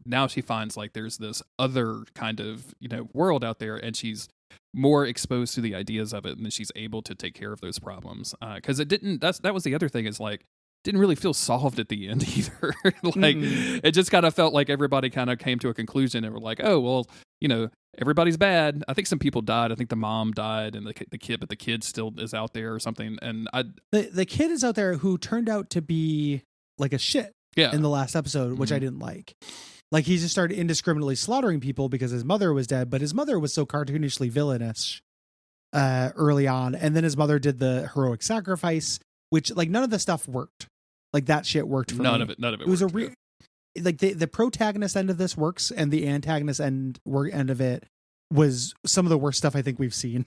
B: now she finds like there's this other kind of, you know, world out there. And she's more exposed to the ideas of it. And then she's able to take care of those problems. Cause that was the other thing is like, didn't really feel solved at the end either. It just kind of felt like everybody kind of came to a conclusion and were like, oh, well, you know, everybody's bad. I think some people died. I think the mom died and the kid, but the kid still is out there or something. And
C: the kid is out there who turned out to be like a shit in the last episode, which I didn't like. Like he just started indiscriminately slaughtering people because his mother was dead, but his mother was so cartoonishly villainous early on. And then his mother did the heroic sacrifice, which like none of the stuff worked. Like that shit worked for me.
B: None of it
C: was
B: worked,
C: like the protagonist end of this works, and the antagonist end of it was some of the worst stuff I think we've seen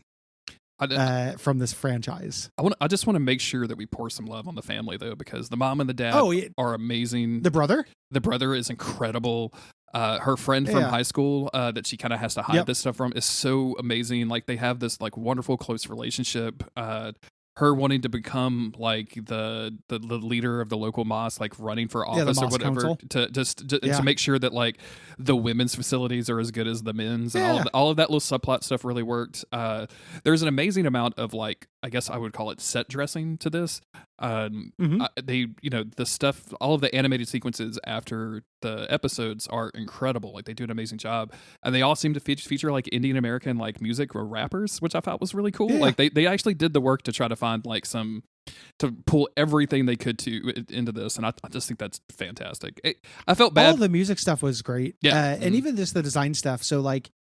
C: from this franchise.
B: I just want to make sure that we pour some love on the family though, because the mom and the dad are amazing.
C: The brother
B: is incredible. Her friend from high school that she kind of has to hide this stuff from is so amazing. Like they have this like wonderful close relationship. Her wanting to become like the leader of the local mosque, like running for office or whatever, to make sure that like the women's facilities are as good as the men's, and all of that little subplot stuff really worked. There's an amazing amount of like, I guess I would call it set dressing to this. They, you know, the stuff, all of the animated sequences after the episodes are incredible. Like they do an amazing job, and they all seem to feature like Indian American like music or rappers, which I thought was really cool. Like they actually did the work to try to find like to pull everything they could into this, and I just think that's fantastic. I felt bad.
C: All the music stuff was great, and even just the design stuff. So like,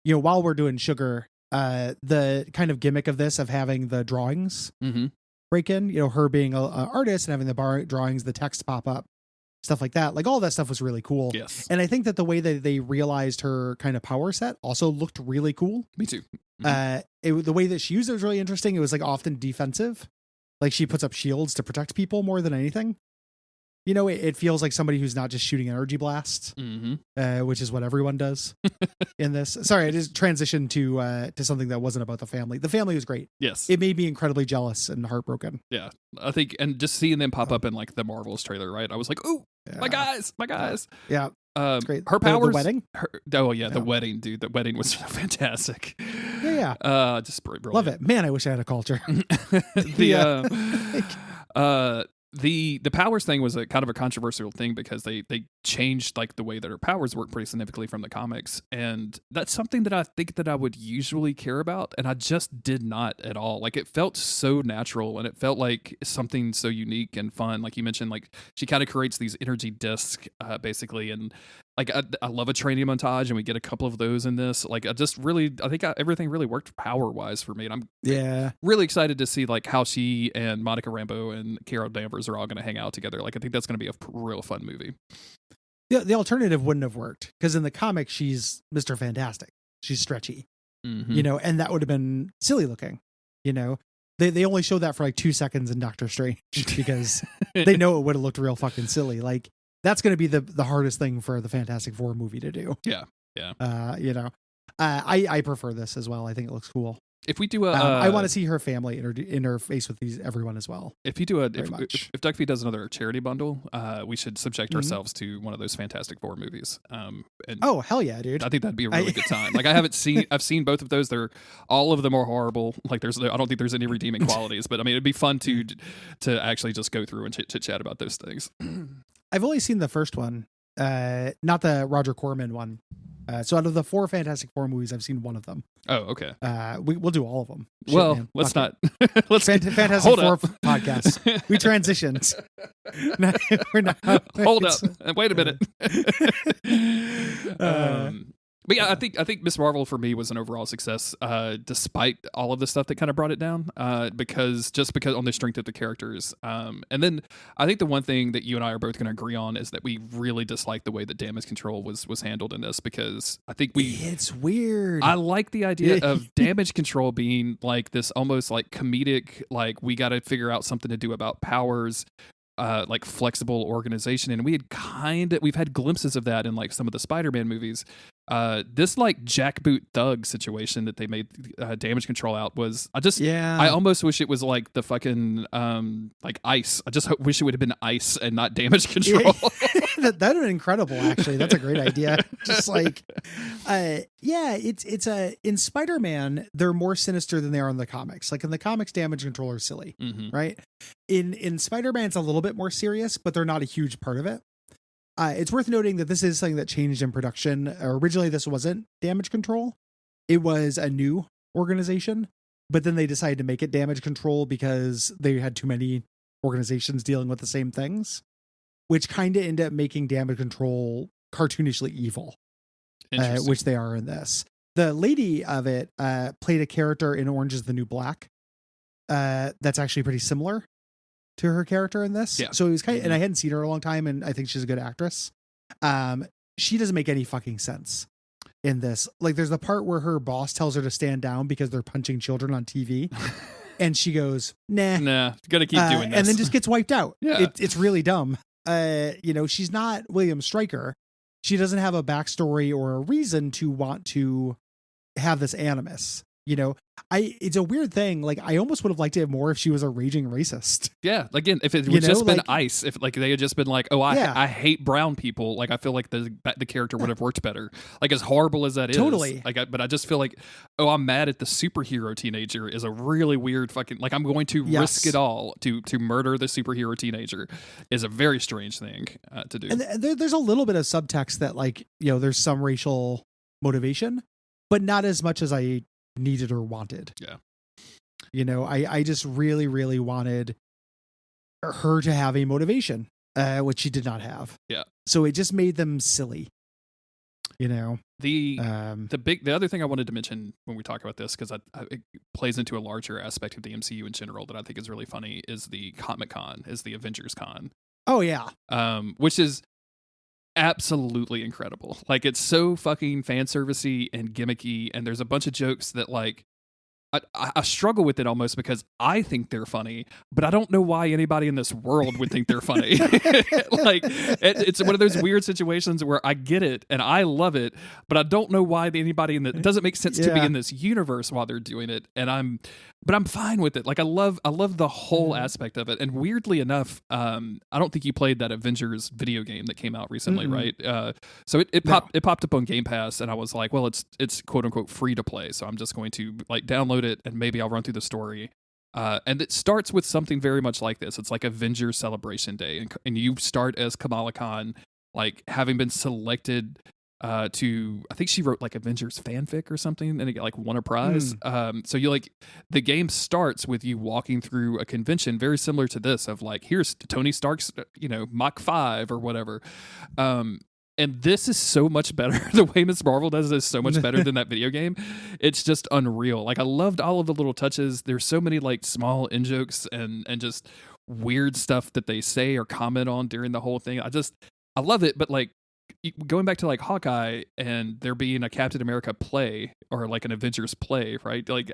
C: you know, while we're doing Sugar, the kind of gimmick of this of having the drawings break in, you know, her being an artist and having the drawings, the text pop up, stuff like that. Like all that stuff was really cool.
B: Yes.
C: And I think that the way that they realized her kind of power set also looked really cool.
B: Me too.
C: The way that she used it was really interesting. It was like often defensive. Like she puts up shields to protect people more than anything. You know, it feels like somebody who's not just shooting energy blasts, which is what everyone does in this. Sorry, I just transitioned to something that wasn't about the family. The family was great.
B: Yes.
C: It made me incredibly jealous and heartbroken.
B: Yeah. I think, and just seeing them pop up in like the Marvels trailer, right? I was like, ooh, my guys.
C: Yeah. It's great.
B: Her powers.
C: The wedding?
B: The wedding, dude. The wedding was fantastic.
C: Yeah.
B: Just brilliant.
C: Love it. Man, I wish I had a culture.
B: The powers thing was a kind of a controversial thing because they changed like the way that her powers work pretty significantly from the comics, and that's something that I think that I would usually care about, and I just did not at all. Like it felt so natural, and it felt like something so unique and fun. Like you mentioned, like she kind of creates these energy discs basically, and like I love a training montage, and we get a couple of those in this. Like I think everything really worked power wise for me, and I'm really excited to see like how she and Monica Rambeau and Carol Danvers are all going to hang out together. Like I think that's going to be a real fun movie.
C: Yeah, the alternative wouldn't have worked because in the comic she's Mr. Fantastic. She's stretchy, you know, and that would have been silly looking. You know, they only showed that for like 2 seconds in Doctor Strange because they know it would have looked real fucking silly. Like that's going to be the hardest thing for the Fantastic Four movie to do.
B: Yeah.
C: You know, I prefer this as well. I think it looks cool.
B: If we do a,
C: I want to see her family interface with everyone as well.
B: If you do if Duckfeed does another charity bundle, we should subject ourselves to one of those Fantastic Four movies. And
C: oh hell yeah, dude!
B: I think that'd be a really good time. Like I've seen both of those. All of them are horrible. Like I don't think there's any redeeming qualities. But I mean, it'd be fun to actually just go through and chit chat about those things.
C: I've only seen the first one, not the Roger Corman one. So out of the 4 Fantastic Four movies, I've seen one of them.
B: Oh, okay.
C: We'll do all of them.
B: Well,
C: man.
B: let's
C: Fuck
B: not. Let's
C: Fantastic Four podcast. We transitioned. We're not.
B: Hold up. Wait a minute. But yeah, I think Miss Marvel for me was an overall success, despite all of the stuff that kind of brought it down. Because on the strength of the characters. And then I think the one thing that you and I are both going to agree on is that we really dislike the way that damage control was handled in this, because I think
C: it's weird.
B: I like the idea of damage control being like this almost like comedic, like we got to figure out something to do about powers. Like flexible organization, and we've had glimpses of that in like some of the Spider-Man movies. This like jackboot thug situation that they made damage control out was I almost wish it was like the fucking like ice. I just wish it would have been ice and not damage control.
C: That'd have been incredible, actually. That's a great idea. Just like it's in Spider-Man, they're more sinister than they are in the comics. Like in the comics, damage control are silly, right? In Spider-Man, it's a little bit more serious, but they're not a huge part of it. It's worth noting that this is something that changed in production. Originally, this wasn't damage control. It was a new organization, but then they decided to make it damage control because they had too many organizations dealing with the same things, which kind of ended up making damage control cartoonishly evil, which they are in this. The lady of it played a character in Orange is the New Black that's actually pretty similar to her character in this. Yeah. So it was kind of, and I hadn't seen her in a long time, and I think she's a good actress. She doesn't make any fucking sense in this. Like there's the part where her boss tells her to stand down because they're punching children on TV. And she goes, nah,
B: gotta keep doing this.
C: And then just gets wiped out.
B: Yeah.
C: It's really dumb. She's not William Stryker. She doesn't have a backstory or a reason to want to have this animus. It's a weird thing. Like I almost would have liked it more if she was a raging racist.
B: Yeah. Again, if it would just been ice, if like they had just been like, oh, I hate brown people. Like I feel like the character would have worked better. Like as horrible as that is.
C: Totally.
B: But I just feel like, oh, I'm mad at the superhero teenager is a really weird fucking, like I'm going to risk it all to murder the superhero teenager is a very strange thing to do.
C: And there's a little bit of subtext that like, there's some racial motivation, but not as much as I needed or wanted.
B: Yeah.
C: I just really, really wanted her to have a motivation, which she did not have.
B: Yeah.
C: So it just made them silly.
B: The other thing I wanted to mention when we talk about this, because it plays into a larger aspect of the MCU in general that I think is really funny, is the Comic Con, is the Avengers Con.
C: Oh yeah.
B: Which is absolutely incredible. Like it's so fucking fan servicey and gimmicky, and there's a bunch of jokes that like I struggle with it almost because I think they're funny, but I don't know why anybody in this world would think they're funny. Like it's one of those weird situations where I get it and I love it, but I don't know why anybody it doesn't make sense to be in this universe while they're doing it. And I'm fine with it. Like I love the whole aspect of it. And weirdly enough, I don't think you played that Avengers video game that came out recently, right? So it popped up on Game Pass, and I was like, well, it's quote unquote free to play, so I'm just going to like download it and maybe I'll run through the story. And it starts with something very much like this. It's like Avengers Celebration Day, and you start as Kamala Khan, like having been selected to, I think she wrote like Avengers fanfic or something, and it like won a prize. So you like the game starts with you walking through a convention very similar to this, of like, here's Tony Stark's Mach 5 or whatever. And this is so much better. The way Ms. Marvel does this is so much better than that video game. It's just unreal. Like I loved all of the little touches. There's so many like small in jokes and just weird stuff that they say or comment on during the whole thing. I love it. But like going back to like Hawkeye and there being a Captain America play or like an Avengers play, right? Like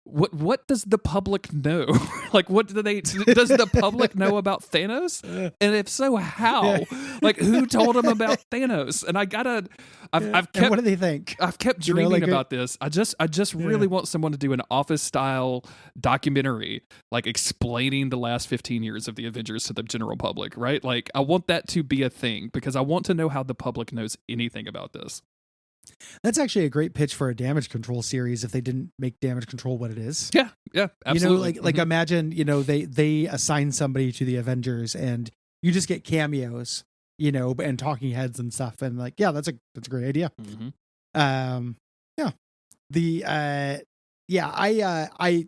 B: what does the public know? Like, what do they? Does the public know about Thanos? And if so, how? Like, who told them about Thanos? And I've kept.
C: And what do they think?
B: I've kept dreaming about this. I just really want someone to do an Office style documentary, like explaining the last 15 years of the Avengers to the general public. Right? Like, I want that to be a thing because I want to know how the public knows anything about this.
C: That's actually a great pitch for a Damage Control series if they didn't make Damage Control what it is.
B: Yeah, absolutely.
C: Like imagine, they assign somebody to the Avengers and you just get cameos, and talking heads and stuff. And like, yeah, that's a great idea.
B: Mm-hmm.
C: I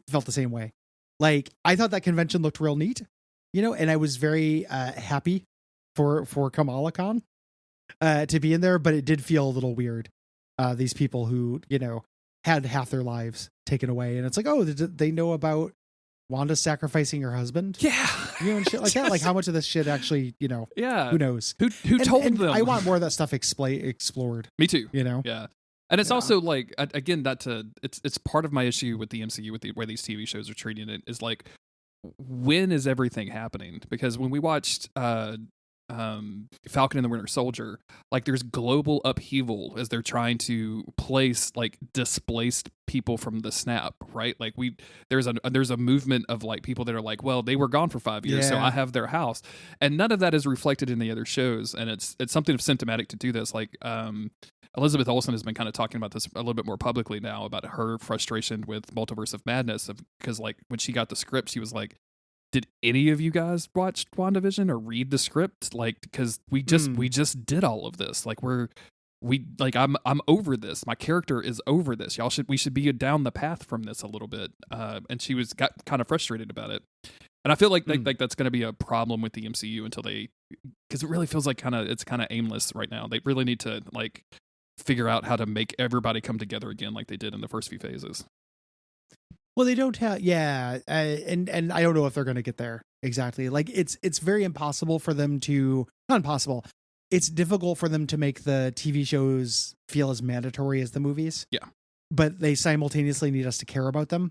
C: felt the same way. Like, I thought that convention looked real neat, and I was very happy for Kamala Khan to be in there, but it did feel a little weird. These people who, had half their lives taken away. And it's like, oh, did they know about Wanda sacrificing her husband?
B: Yeah.
C: And shit like that. Like, how much of this shit actually,
B: yeah.
C: who knows?
B: Who told them?
C: I want more of that stuff explored.
B: Me too.
C: Yeah.
B: And it's also like, again, it's part of my issue with the MCU, with the way these TV shows are treating it, is like, when is everything happening? Because when we watched Falcon and the Winter Soldier, like, there's global upheaval as they're trying to place like displaced people from the snap, right? Like, there's a movement of like people that are like, well, they were gone for 5 years, so I have their house, and none of that is reflected in the other shows, and it's something of symptomatic to do this. Like, Elizabeth Olsen has been kind of talking about this a little bit more publicly now about her frustration with Multiverse of Madness, because like when she got the script, she was like, did any of you guys watch WandaVision or read the script? Like, because we just did all of this. Like, I'm over this. My character is over this. We should be down the path from this a little bit. And she got kind of frustrated about it. And I feel like that's going to be a problem with the MCU until because it really feels like it's kind of aimless right now. They really need to like figure out how to make everybody come together again, like they did in the first few phases.
C: Well, they don't have, and I don't know if they're going to get there exactly. Like, it's very impossible for them to, not impossible. It's difficult for them to make the TV shows feel as mandatory as the movies.
B: Yeah.
C: But they simultaneously need us to care about them.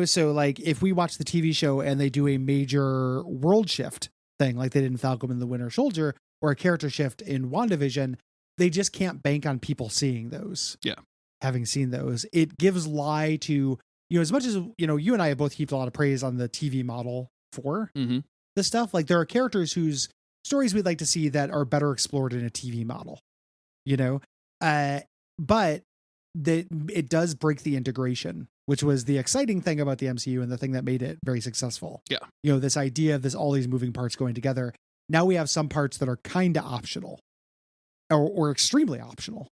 C: So like, if we watch the TV show and they do a major world shift thing, like they did in Falcon and the Winter Soldier, or a character shift in WandaVision, they just can't bank on people seeing those.
B: Yeah.
C: Having seen those, it gives lie to, as much as, you and I have both heaped a lot of praise on the TV model for this stuff. Like, there are characters whose stories we'd like to see that are better explored in a TV model, but it does break the integration, which was the exciting thing about the MCU and the thing that made it very successful.
B: Yeah.
C: This idea of all these moving parts going together. Now we have some parts that are kind of optional or extremely optional.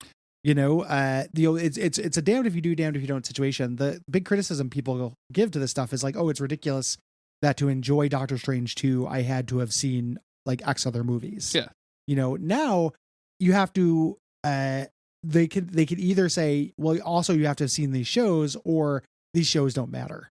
C: It's a damned if you do, damned if you don't situation. The big criticism people give to this stuff is like, oh, it's ridiculous that to enjoy Doctor Strange 2, I had to have seen like X other movies.
B: Yeah.
C: Now you have to, they could either say, well, also you have to have seen these shows, or these shows don't matter.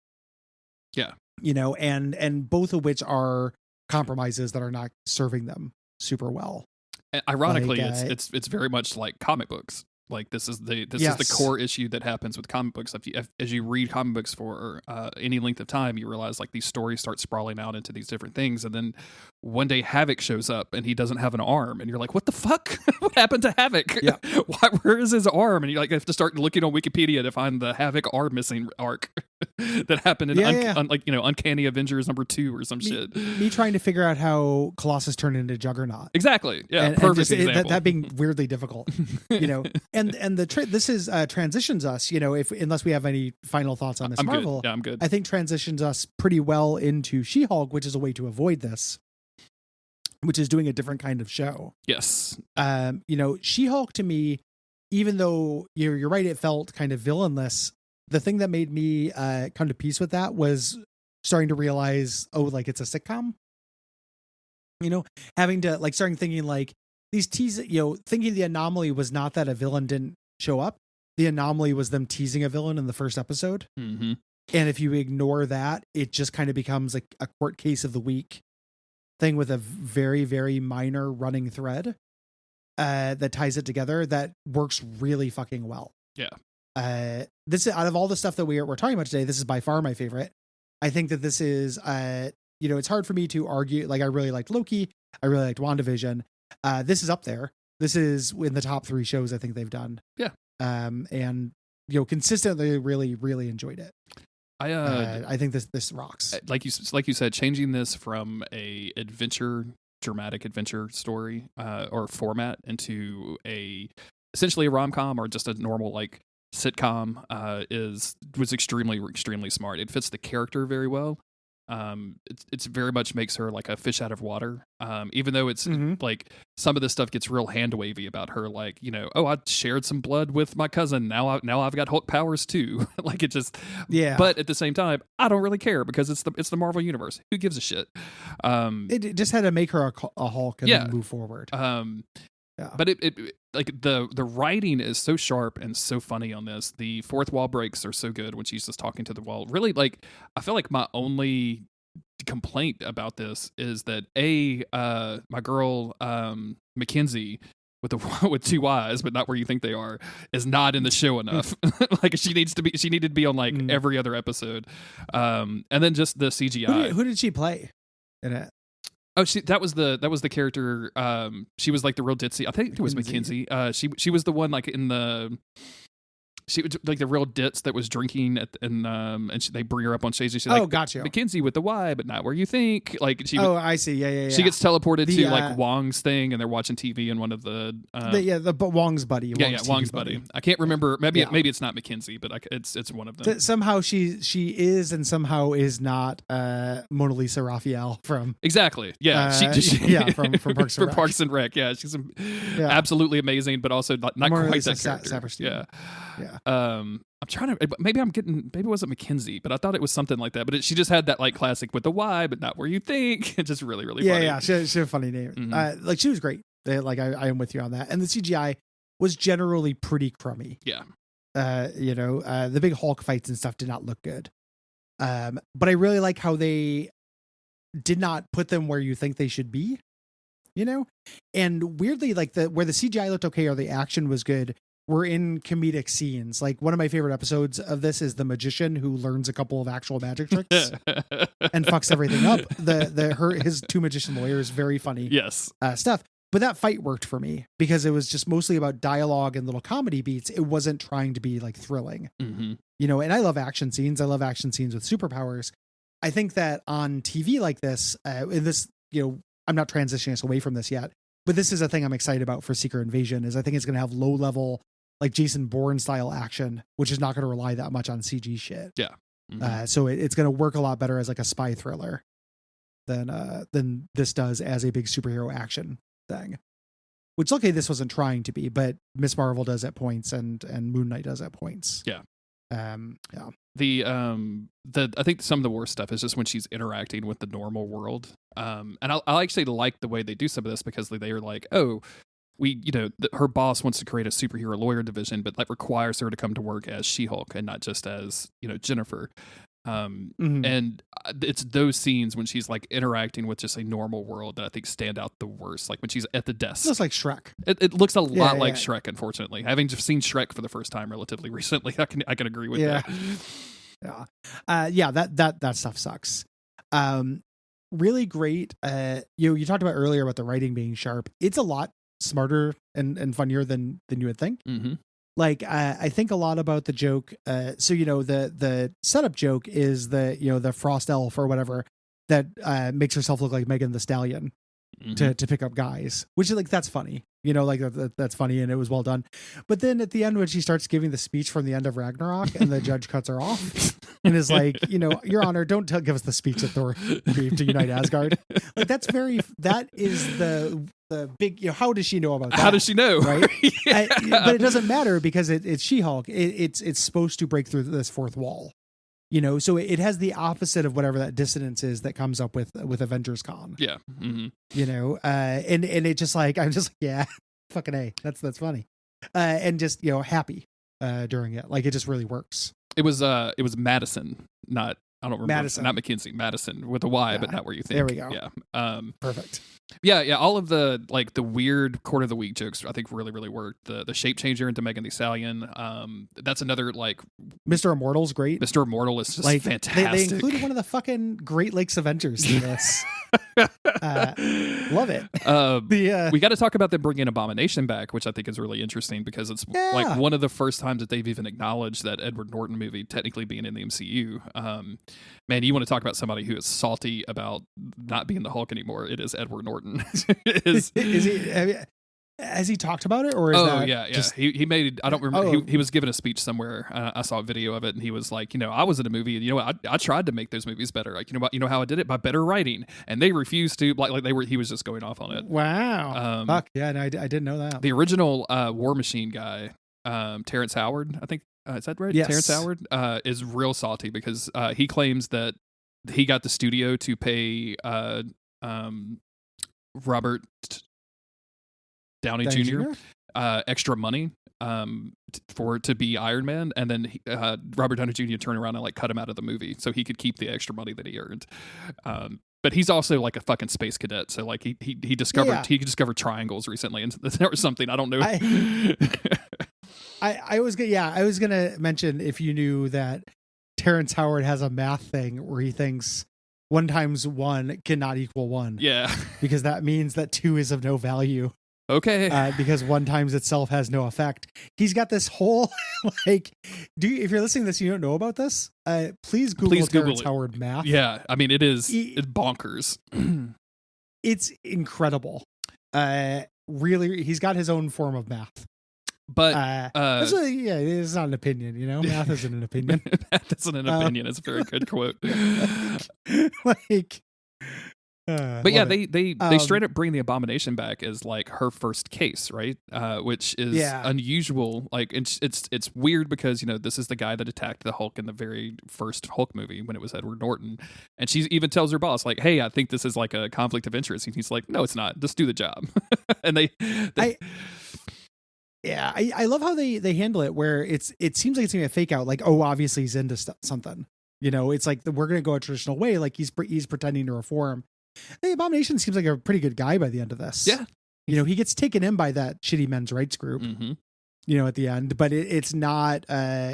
B: Yeah.
C: And both of which are compromises that are not serving them super well.
B: And ironically, it's very much like comic books. Like, this is the core issue that happens with comic books. As you read comic books for any length of time, you realize like these stories start sprawling out into these different things, and then one day Havoc shows up and he doesn't have an arm, and you're like, what the fuck? What happened to Havoc?
C: Yeah.
B: Where is his arm? And you like have to start looking on Wikipedia to find the Havoc arm missing arc that happened in Uncanny Avengers #2 or some shit.
C: Me trying to figure out how Colossus turned into Juggernaut.
B: Exactly. Yeah.
C: And
B: perfect example.
C: That being weirdly difficult. And this is transitions us. Unless we have any final thoughts on this Marvel.
B: Good. Yeah, I'm good.
C: I think transitions us pretty well into She-Hulk, which is a way to avoid this, which is doing a different kind of show.
B: Yes.
C: She-Hulk to me, even though you're right, it felt kind of villainless. The thing that made me come to peace with that was starting to realize, like, it's a sitcom. Starting thinking like these thinking the anomaly was not that a villain didn't show up. The anomaly was them teasing a villain in the first episode.
B: Mm-hmm.
C: And if you ignore that, it just kind of becomes like a court case of the week thing with a very, very minor running thread that ties it together that works really fucking well.
B: Yeah.
C: this is, out of all the stuff that we're talking about today, this is by far my favorite. I think that this is, it's hard for me to argue. Like, I really liked Loki. I really liked WandaVision. This is up there. This is in the top 3 shows I think they've done.
B: Yeah.
C: And consistently really, really enjoyed it. I think this rocks.
B: Like you said, changing this from a dramatic adventure story or format into essentially a rom-com or just a normal like sitcom was extremely smart. It fits the character very well. It's very much makes her like a fish out of water. Even though it's like some of this stuff gets real hand wavy about her, like, I shared some blood with my cousin. Now I've got Hulk powers too. Like it just,
C: yeah.
B: But at the same time, I don't really care because it's the Marvel universe. Who gives a shit?
C: It just had to make her a Hulk and then move forward.
B: Yeah. But it like the writing is so sharp and so funny on this. The fourth wall breaks are so good when she's just talking to the wall. Really, like I feel like my only complaint about this is that my girl Mackenzie with 2 eyes but not where you think they are is not in the show enough. Like she needed to be on like every other episode. And then just the CGI.
C: Who did she play in it?
B: Oh, that was the character. She was like the real ditzy. I think it was Mackenzie. She was the one like in the. She was like the real ditz that was drinking and they bring her up on stage. And she's like,
C: gotcha.
B: Mackenzie with the Y, but not where you think. Like she.
C: I see. Yeah.
B: She gets teleported to like Wong's thing, and they're watching TV in one of the.
C: Wong's buddy.
B: Wong's buddy. I can't remember. Maybe it's not Mackenzie, but it's one of them.
C: Somehow she is and somehow is not Mona Lisa Raphael from.
B: Exactly. Yeah.
C: From Parks and Rec.
B: Parks and Rec. Yeah, she's absolutely amazing, but also not quite that character.
C: Yeah.
B: I'm trying to. Maybe it wasn't Mackenzie, but I thought it was something like that. But she just had that like classic with the Y, but not where you think. It's just really, really funny.
C: Yeah. She had a funny name.
B: Mm-hmm.
C: Like she was great. Like I am with you on that. And the CGI was generally pretty crummy.
B: Yeah.
C: The big Hulk fights and stuff did not look good. But I really like how they did not put them where you think they should be. And weirdly, like where the CGI looked okay or the action was good. We're in comedic scenes. Like one of my favorite episodes of this is the magician who learns a couple of actual magic tricks and fucks everything up. His 2 magician lawyers, very funny.
B: Yes.
C: Stuff. But that fight worked for me because it was just mostly about dialogue and little comedy beats. It wasn't trying to be like thrilling, and I love action scenes. I love action scenes with superpowers. I think that on TV like this, in this, I'm not transitioning us away from this yet, but this is a thing I'm excited about for Secret Invasion is I think it's going to have low level, like Jason Bourne style action, which is not going to rely that much on CG shit.
B: Yeah.
C: So it's going to work a lot better as like a spy thriller than this does as a big superhero action thing. Which luckily this wasn't trying to be, but Miss Marvel does at points and Moon Knight does at points.
B: Yeah.
C: Yeah.
B: I think some of the worst stuff is just when she's interacting with the normal world. And I actually like the way they do some of this because they are like, her boss wants to create a superhero lawyer division, but that requires her to come to work as She-Hulk and not just as, Jennifer. And it's those scenes when she's like interacting with just a normal world that I think stand out the worst. Like when she's at the desk.
C: It looks like Shrek.
B: It looks a lot like Shrek, unfortunately. Having just seen Shrek for the first time relatively recently, I can agree with that.
C: That stuff sucks. Really great. You talked about earlier about the writing being sharp. It's a lot smarter and funnier than you would think. Like I think a lot about the joke. So the setup joke is the frost elf or whatever that makes herself look like Megan Thee Stallion to pick up guys, which is like that's funny. That's funny and it was well done. But then at the end when she starts giving the speech from the end of Ragnarok and the judge cuts her off and is like, Your Honor, don't give us the speech that Thor gave to unite Asgard. Like that is the big, how does she know about that?
B: How does she know?
C: Right. But it doesn't matter because it's She-Hulk. It's supposed to break through this fourth wall. So it has the opposite of whatever that dissonance is that comes up with Avengers Con.
B: Yeah.
C: And it just like, I'm just like, yeah, fucking A, that's funny. And just, happy during it. Like it just really works.
B: It was Madison, I don't remember.
C: Madison.
B: Not Mackenzie. Madison with a Y, but not where you think.
C: There we go.
B: Yeah.
C: Perfect.
B: Yeah. All of the like the weird quarter of the week jokes I think really worked. The shape changer into Megan Thee Stallion. That's another like
C: Mr. Immortal's great.
B: Mr. Immortal is just
C: like
B: fantastic.
C: They included one of the fucking Great Lakes Avengers in this. Love it.
B: We got to talk about them bringing Abomination back, which I think is really interesting because it's like one of the first times that they've even acknowledged that Edward Norton movie technically being in the MCU. Man, you want to talk about somebody who is salty about not being the Hulk anymore? It is Edward Norton.
C: Is he? Has he talked about it, or is that
B: yeah.
C: Just...
B: He made. I don't remember. He was giving a speech somewhere. I saw a video of it, and he was like, I was in a movie, and you know what? I tried to make those movies better. Like, you know how I did it by better writing, and they refused to. Like they were. He was just going off on it.
C: Wow. Fuck yeah! No, I didn't know that.
B: The original War Machine guy, Terrence Howard, I think. Is that right?
C: Yes.
B: Terrence Howard is real salty because he claims that he got the studio to pay Robert Downey Jr. Extra money to be Iron Man, and then Robert Downey Jr. turned around and like cut him out of the movie so he could keep the extra money that he earned. But he's also like a fucking space cadet, so like he discovered triangles recently, and there was something I don't know.
C: I was gonna mention if you knew that Terrence Howard has a math thing where he thinks 1 times 1 cannot equal 1.
B: Yeah,
C: because that means that 2 is of no value.
B: Okay.
C: Because 1 times itself has no effect. He's got this whole like. If you're listening to this, you don't know about this. Please Google Terrence Howard math.
B: Yeah, I mean it's bonkers.
C: It's incredible. Really, he's got his own form of math.
B: But
C: it's not an opinion, math isn't an opinion.
B: Math isn't an opinion. It's a very good quote. But yeah, they straight up bring the Abomination back as like her first case, right? Which is unusual. Like it's weird because this is the guy that attacked the Hulk in the very first Hulk movie when it was Edward Norton, and she even tells her boss like, "Hey, I think this is like a conflict of interest." And he's like, "No, it's not. Just do the job." And
C: I love how they handle it where it seems like it's gonna be a fake out, like, oh, obviously he's into something. It's like we're gonna go a traditional way, like he's pretending to reform. The Abomination seems like a pretty good guy by the end of this.
B: Yeah.
C: He gets taken in by that shitty men's rights group, at the end, but it's not,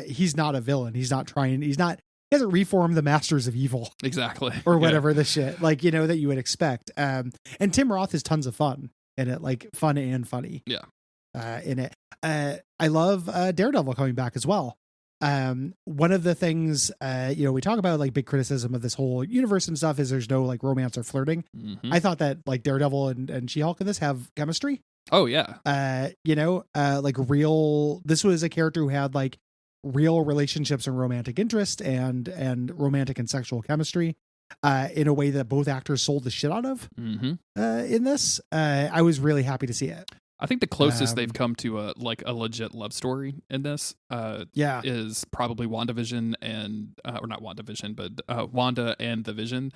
C: he's not a villain. He hasn't reformed the Masters of Evil.
B: Exactly.
C: Or whatever the shit, like, that you would expect. And Tim Roth has tons of fun in it, like fun and funny.
B: Yeah.
C: In it. I love Daredevil coming back as well. One of the things we talk about, like, big criticism of this whole universe and stuff is there's no like romance or flirting. I thought that like Daredevil and She-Hulk in this have chemistry.
B: Oh yeah.
C: Like this was a character who had like real relationships and romantic interest and romantic and sexual chemistry in a way that both actors sold the shit out of in this. I was really happy to see it.
B: I think the closest they've come to a legit love story in this is probably WandaVision and or not WandaVision, but Wanda and the Vision.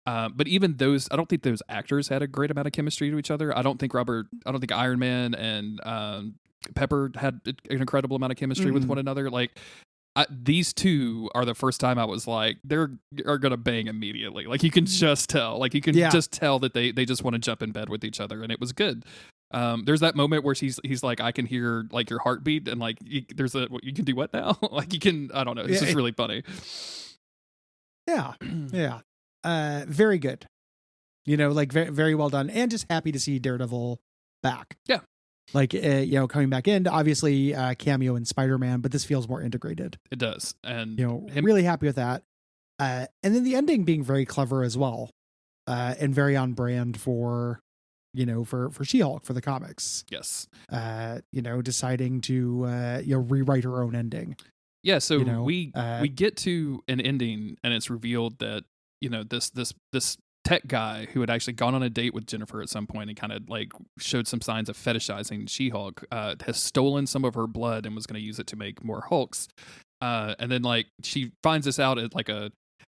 B: But even those, I don't think those actors had a great amount of chemistry to each other. I don't think Iron Man and Pepper had an incredible amount of chemistry with one another. Like these two are the first time I was like, they're gonna bang immediately. Like you can just tell, just tell that they just want to jump in bed with each other, and it was good. There's that moment where he's like, I can hear like your heartbeat, and like you can do what now? Like you can, I don't know. It's just really funny.
C: Yeah, yeah, very good. Like very, very well done, and just happy to see Daredevil back.
B: Yeah,
C: like coming back in. Obviously, cameo in Spider-Man, but this feels more integrated.
B: It does, and
C: really happy with that. And then the ending being very clever as well, and very on brand for. For She-Hulk, for the comics.
B: Yes.
C: Deciding to, rewrite her own ending.
B: Yeah. So we get to an ending and it's revealed that, this tech guy who had actually gone on a date with Jennifer at some point and kind of like showed some signs of fetishizing She-Hulk, has stolen some of her blood and was going to use it to make more Hulks. And then like she finds this out at like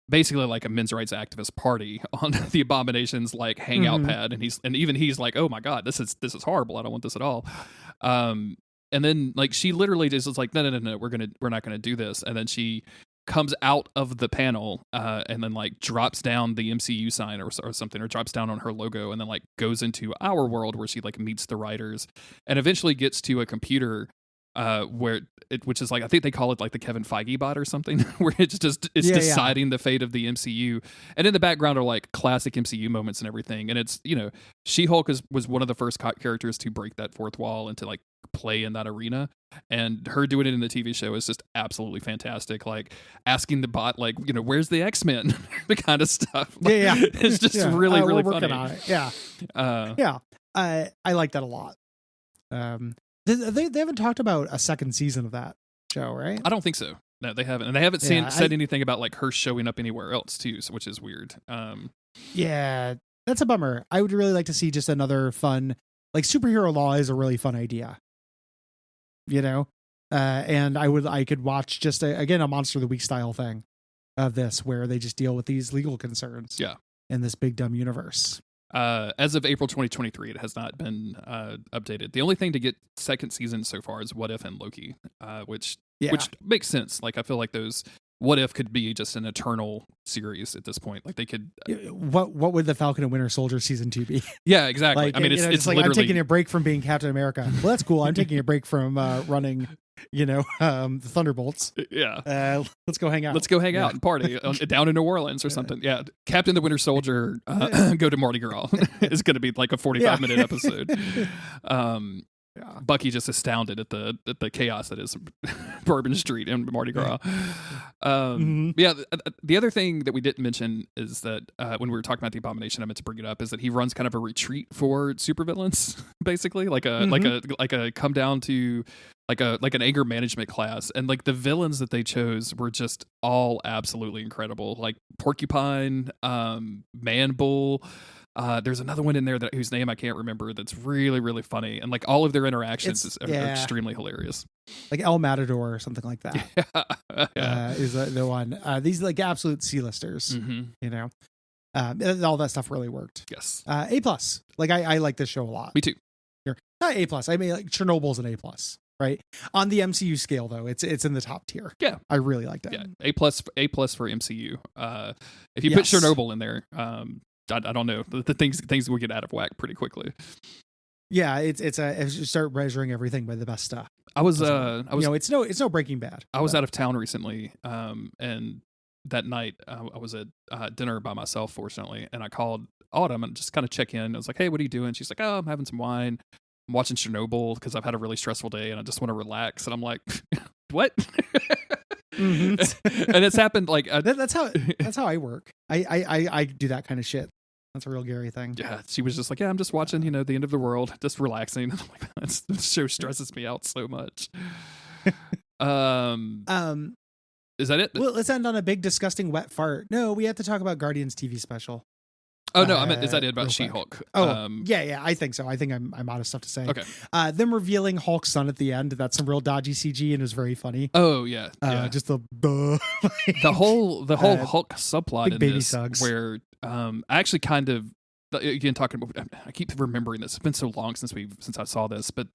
B: basically like a men's rights activist party on the Abomination's like hangout pad, and he's like, oh my god, this is horrible, I don't want this at all. And then like she literally just is like, no, we're not gonna do this, and then she comes out of the panel and then like drops down the MCU sign or something, or drops down on her logo, and then like goes into our world where she like meets the writers and eventually gets to a computer which is like, I think they call it like the Kevin Feige bot or something, where it's deciding the fate of the MCU. And in the background are like classic MCU moments and everything. And it's, She-Hulk was one of the first characters to break that fourth wall and to like play in that arena. And her doing it in the TV show is just absolutely fantastic. Like asking the bot, like, where's the X-Men? The kind of stuff. Like, it's just really, really
C: we're
B: funny.
C: Working on it. Yeah. I like that a lot. They haven't talked about a second season of that show, right?
B: I don't think so. No, they haven't. And they haven't said anything about like her showing up anywhere else too, which is weird.
C: Yeah, that's a bummer. I would really like to see just another fun, like, superhero law is a really fun idea. And I could watch just a Monster of the Week style thing of this, where they just deal with these legal concerns.
B: Yeah.
C: In this big dumb universe.
B: As of April 2023, it has not been updated. The only thing to get second season so far is What If and Loki, which makes sense. Like, I feel like those What If could be just an eternal series at this point. Like, they could.
C: What would the Falcon and Winter Soldier season 2 be?
B: Yeah, exactly.
C: Like,
B: I mean, it's
C: like,
B: literally,
C: I'm taking a break from being Captain America. Well, that's cool. I'm taking a break from running. The Thunderbolts.
B: Yeah.
C: Let's go hang out.
B: Let's go hang out and party down in New Orleans or something. Yeah. Captain the Winter Soldier, go to Mardi Gras. It's going to be like a 45-minute episode. Bucky just astounded at the chaos that is Bourbon Street and Mardi Gras. Yeah. The other thing that we didn't mention is that when we were talking about the Abomination, I meant to bring it up, is that he runs kind of a retreat for supervillains, basically, like a come down to like an anger management class. And like the villains that they chose were just all absolutely incredible. Like Porcupine, Man Bull. There's another one in there whose name I can't remember that's really, really funny. And like all of their interactions are extremely hilarious.
C: Like El Matador or something like that. Is the one. These like absolute C-listers, all that stuff really worked.
B: Yes.
C: A+. Like I like this show a lot.
B: Me too.
C: Not A+. I mean, like Chernobyl's an A+. Right. On the MCU scale, though, it's in the top tier.
B: Yeah.
C: I really like that.
B: Yeah. A+ for MCU. If you put Chernobyl in there, I don't know. The things will get out of whack pretty quickly.
C: Yeah, it's you start measuring everything by the best stuff.
B: I was
C: it's no Breaking Bad.
B: I was out of town recently, and that night I was at dinner by myself, fortunately, and I called Autumn and just kind of check in. I was like, "Hey, what are you doing?" She's like, "Oh, I'm having some wine. I'm watching Chernobyl because I've had a really stressful day and I just want to relax." And I'm like, "What?" And it's happened like
C: that's how I work. I do that kind of shit. That's a real Gary thing.
B: Yeah, she was just like, "Yeah, I'm just watching, the end of the world, just relaxing." I'm like, this show stresses me out so much. Is that it?
C: Well, let's end on a big, disgusting, wet fart. No, we have to talk about Guardians TV special.
B: Oh no, I meant, is that it about She-Hulk?
C: Yeah, I think so. I think I'm out of stuff to say.
B: Okay.
C: Them revealing Hulk's son at the end, that's some real dodgy CG and it was very funny.
B: Oh yeah.
C: Just the
B: whole Hulk subplot
C: big
B: in
C: baby
B: this,
C: sugs.
B: where I actually kind of, again, talking about, I keep remembering this. It's been so long since I saw this, but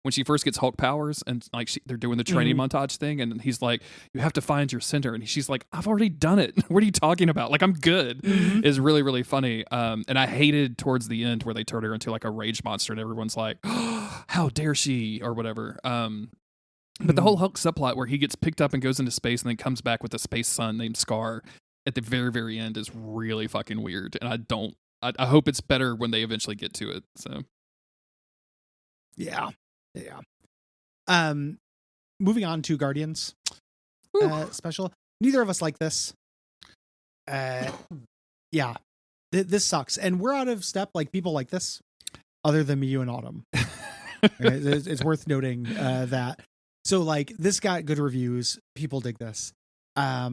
B: when she first gets Hulk powers and like they're doing the training montage thing, and he's like, "You have to find your center," and she's like, "I've already done it. What are you talking about? Like, I'm good." Is really, really funny. And I hated towards the end where they turned her into like a rage monster, and everyone's like, "Oh, how dare she?" or whatever. But the whole Hulk subplot where he gets picked up and goes into space and then comes back with a space son named Scar at the very, very end is really fucking weird. And I hope it's better when they eventually get to it. So
C: yeah. Moving on to Guardians special. Neither of us like this. Yeah, this sucks, and we're out of step. Like people like this, other than me, you, and Autumn. It's worth noting that. So like this got good reviews. People dig this. I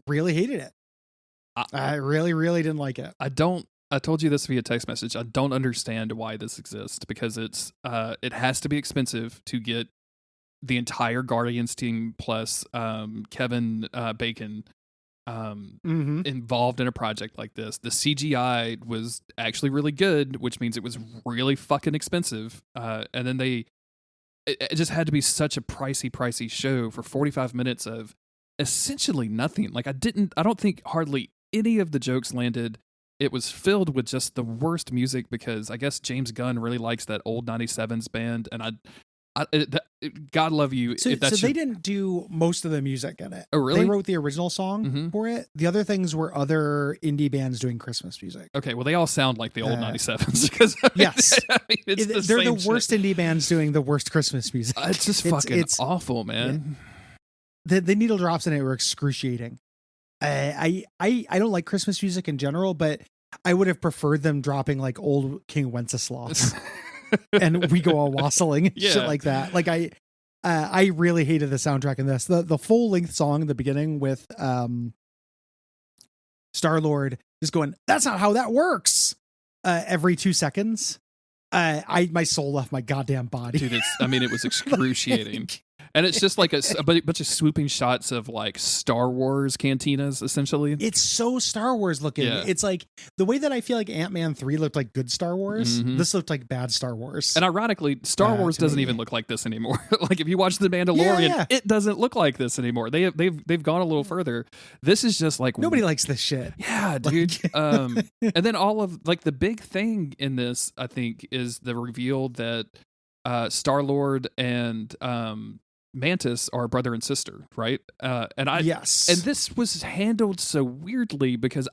C: really hated it. I really, really didn't like it.
B: I told you this via text message. I don't understand why this exists, because it has to be expensive to get the entire Guardians team plus Kevin Bacon involved in a project like this. The CGI was actually really good, which means it was really fucking expensive. And then it just had to be such a pricey show for 45 minutes of essentially nothing. Like I don't think hardly any of the jokes landed. It was filled with just the worst music because I guess James Gunn really likes that old 97s band, and God love you.
C: So they didn't do most of the music in it.
B: Oh, really?
C: They wrote the original song for it. The other things were other indie bands doing Christmas music.
B: Okay, well, they all sound like the old 97s because
C: yes, they're the worst
B: shit.
C: indie bands doing the worst Christmas music.
B: It's just fucking awful, man.
C: The needle drops in it were excruciating. I don't like Christmas music in general, but I would have preferred them dropping like old King Wenceslas and We Go All Wassailing and shit like that. Like I really hated the soundtrack in this. The full length song in the beginning with Star-Lord just going, "That's not how that works," every 2 seconds. My soul left my goddamn body.
B: Dude, it was excruciating. And it's just like a bunch of swooping shots of like Star Wars cantinas, essentially.
C: It's so Star Wars looking. Yeah. It's like the way that I feel like Ant-Man 3 looked like good Star Wars. This looked like bad Star Wars.
B: And ironically, Star Wars doesn't even look like this anymore. Like if you watch The Mandalorian, it doesn't look like this anymore. They've gone a little further. This is just like
C: nobody likes this shit.
B: Yeah, dude. And then all of like the big thing in this, I think, is the reveal that Star-Lord and Mantis are brother and sister, right? And this was handled so weirdly because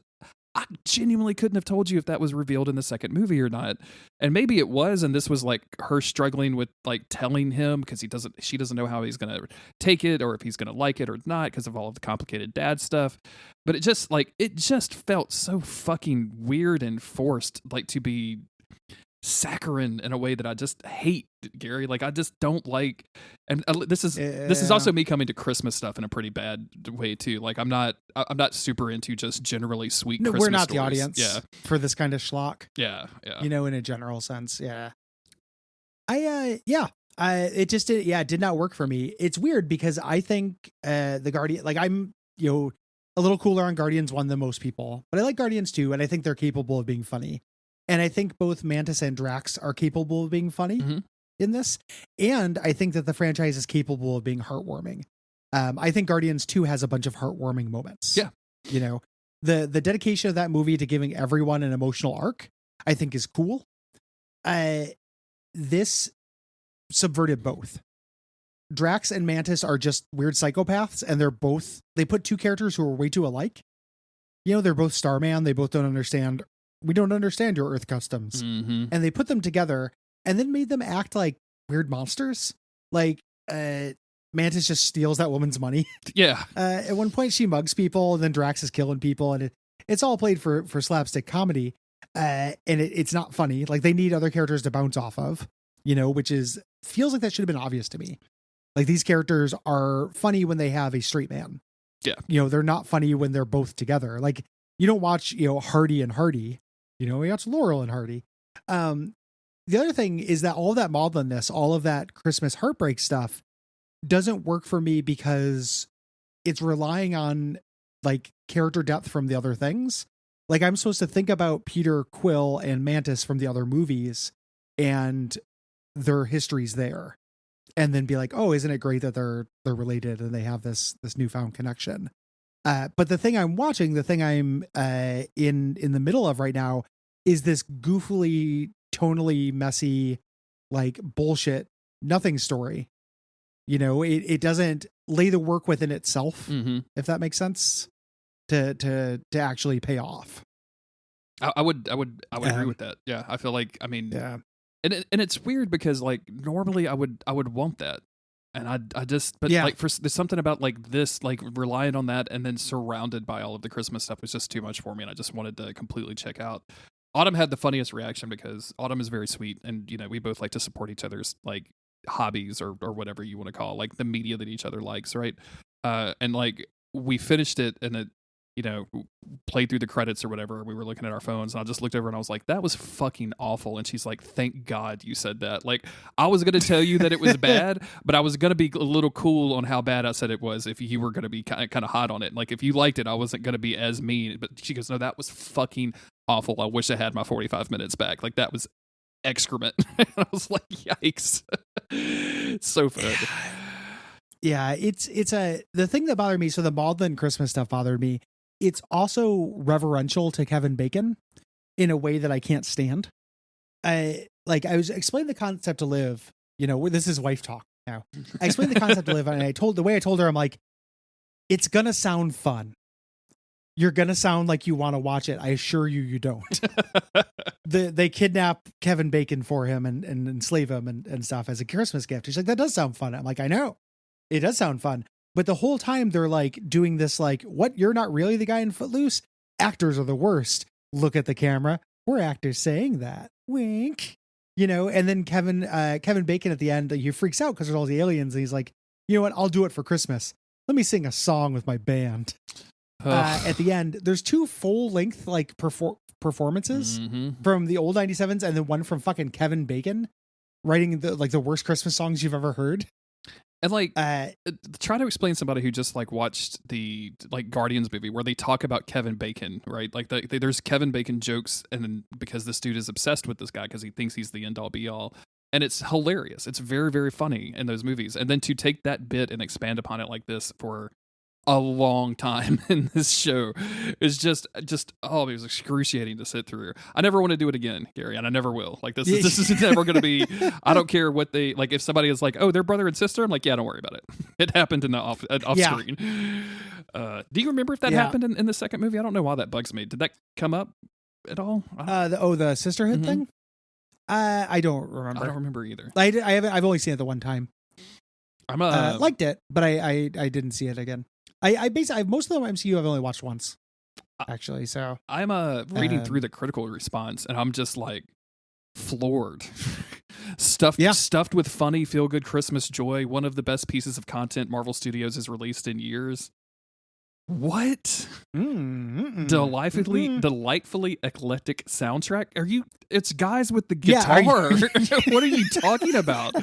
B: I genuinely couldn't have told you if that was revealed in the second movie or not. And maybe it was, and this was like her struggling with like telling him because she doesn't know how he's gonna take it or if he's gonna like it or not because of all of the complicated dad stuff. But it just felt so fucking weird and forced, like to be saccharine in a way that I just hate, Gary. Like I just don't like, and this is also me coming to Christmas stuff in a pretty bad way too. Like I'm not super into just generally sweet.
C: No,
B: Christmas
C: we're not
B: stories.
C: the audience for this kind of schlock.
B: Yeah.
C: In a general sense. Yeah. It just did not work for me. It's weird because I think the Guardian, like I'm a little cooler on Guardians 1 than most people, but I like Guardians 2 and I think they're capable of being funny. And I think both Mantis and Drax are capable of being funny in this. And I think that the franchise is capable of being heartwarming. I think Guardians 2 has a bunch of heartwarming moments.
B: Yeah.
C: The dedication of that movie to giving everyone an emotional arc, I think is cool. This subverted both. Drax and Mantis are just weird psychopaths, and they put two characters who are way too alike. They're both Starman. They both don't understand. We don't understand your Earth customs. And they put them together and then made them act like weird monsters. Like, Mantis just steals that woman's money.
B: Yeah.
C: At one point she mugs people and then Drax is killing people, and it's all played for slapstick comedy. And it's not funny. Like they need other characters to bounce off of, which feels like that should have been obvious to me. Like these characters are funny when they have a straight man.
B: Yeah.
C: They're not funny when they're both together. Like you don't watch, Hardy and Hardy, we watch Laurel and Hardy. The other thing is that all of that maudlinness, all of that Christmas heartbreak stuff doesn't work for me because it's relying on like character depth from the other things. Like I'm supposed to think about Peter, Quill, and Mantis from the other movies and their histories there. And then be like, oh, isn't it great that they're related and they have this newfound connection? But the thing I'm watching, the thing I'm in the middle of right now is this goofily, tonally messy, like bullshit, nothing story. It doesn't lay the work within itself, if that makes sense, to actually pay off.
B: I would agree with that. Yeah, I feel like
C: yeah.
B: And it's weird because like normally I would want that, and I just like there's something about like this like relying on that and then surrounded by all of the Christmas stuff was just too much for me, and I just wanted to completely check out. Autumn had the funniest reaction because Autumn is very sweet, and we both like to support each other's like hobbies or whatever you want to call like the media that each other likes, right? And like we finished it and it played through the credits or whatever. We were looking at our phones and I just looked over and I was like, that was fucking awful. And she's like, thank God you said that. Like I was going to tell you that it was bad, but I was going to be a little cool on how bad I said it was if you were going to be kind of hot on it. Like if you liked it, I wasn't going to be as mean. But she goes, no, that was fucking awful. I wish I had my 45 minutes back. Like that was excrement. And I was like, yikes. So funny.
C: Yeah, the thing that bothered me. So the Maudlin Christmas stuff bothered me. It's also reverential to Kevin Bacon in a way that I can't stand. I was explaining the concept to Liv. This is wife talk now. I explained the concept to Liv, and I told her, I'm like, it's gonna sound fun. You're gonna sound like you want to watch it. I assure you, you don't. They kidnap Kevin Bacon for him and enslave him and stuff as a Christmas gift. She's like, that does sound fun. I'm like, I know. It does sound fun. But the whole time they're like doing this, like, what? You're not really the guy in Footloose? Actors are the worst. Look at the camera. We're actors saying that. Wink. And then Kevin Bacon at the end, he freaks out because there's all the aliens. And he's like, you know what? I'll do it for Christmas. Let me sing a song with my band. At the end, there's 2 full-length like performances from the old 97s and then one from fucking Kevin Bacon writing the worst Christmas songs you've ever heard.
B: And try to explain somebody who just like watched the Guardians movie where they talk about Kevin Bacon, right? Like there's Kevin Bacon jokes, and then because this dude is obsessed with this guy because he thinks he's the end all be all, and it's hilarious. It's very, very funny in those movies, and then to take that bit and expand upon it like this for a long time in this show is just it was excruciating to sit through. I never want to do it again, Gary, and I never will. Like this is never going to be. I don't care what they like. If somebody is like, oh, they're brother and sister, I'm like, yeah, don't worry about it. It happened in the off screen. Do you remember if that happened in the second movie? I don't know why that bugs me. Did that come up at all?
C: The sisterhood thing. I don't remember.
B: I don't remember either.
C: I've only seen it the one time.
B: I
C: liked it, but I didn't see it again. I basically most of the MCU I've only watched once, actually. So
B: I'm reading through the critical response, and I'm just like floored. Stuffed with funny, feel good Christmas joy. One of the best pieces of content Marvel Studios has released in years. What? Delightfully eclectic soundtrack. It's guys with the guitar. What are you talking about?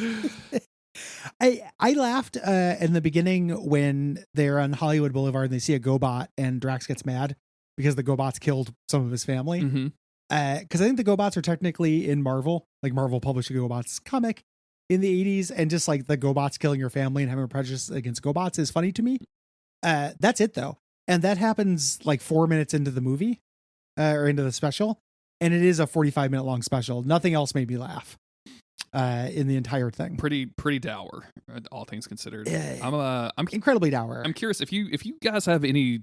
C: I laughed in the beginning when they're on Hollywood Boulevard and they see a GoBot and Drax gets mad because the GoBots killed some of his family. Because I think the GoBots are technically in Marvel, like Marvel published a GoBots comic in the 80s, and just like the GoBots killing your family and having a prejudice against GoBots is funny to me. That's it though, and that happens like 4 minutes into the movie or into the special, and it is a 45-minute long special. Nothing else made me laugh. In the entire thing,
B: pretty dour, all things considered.
C: I'm incredibly dour.
B: I'm curious if you guys have any.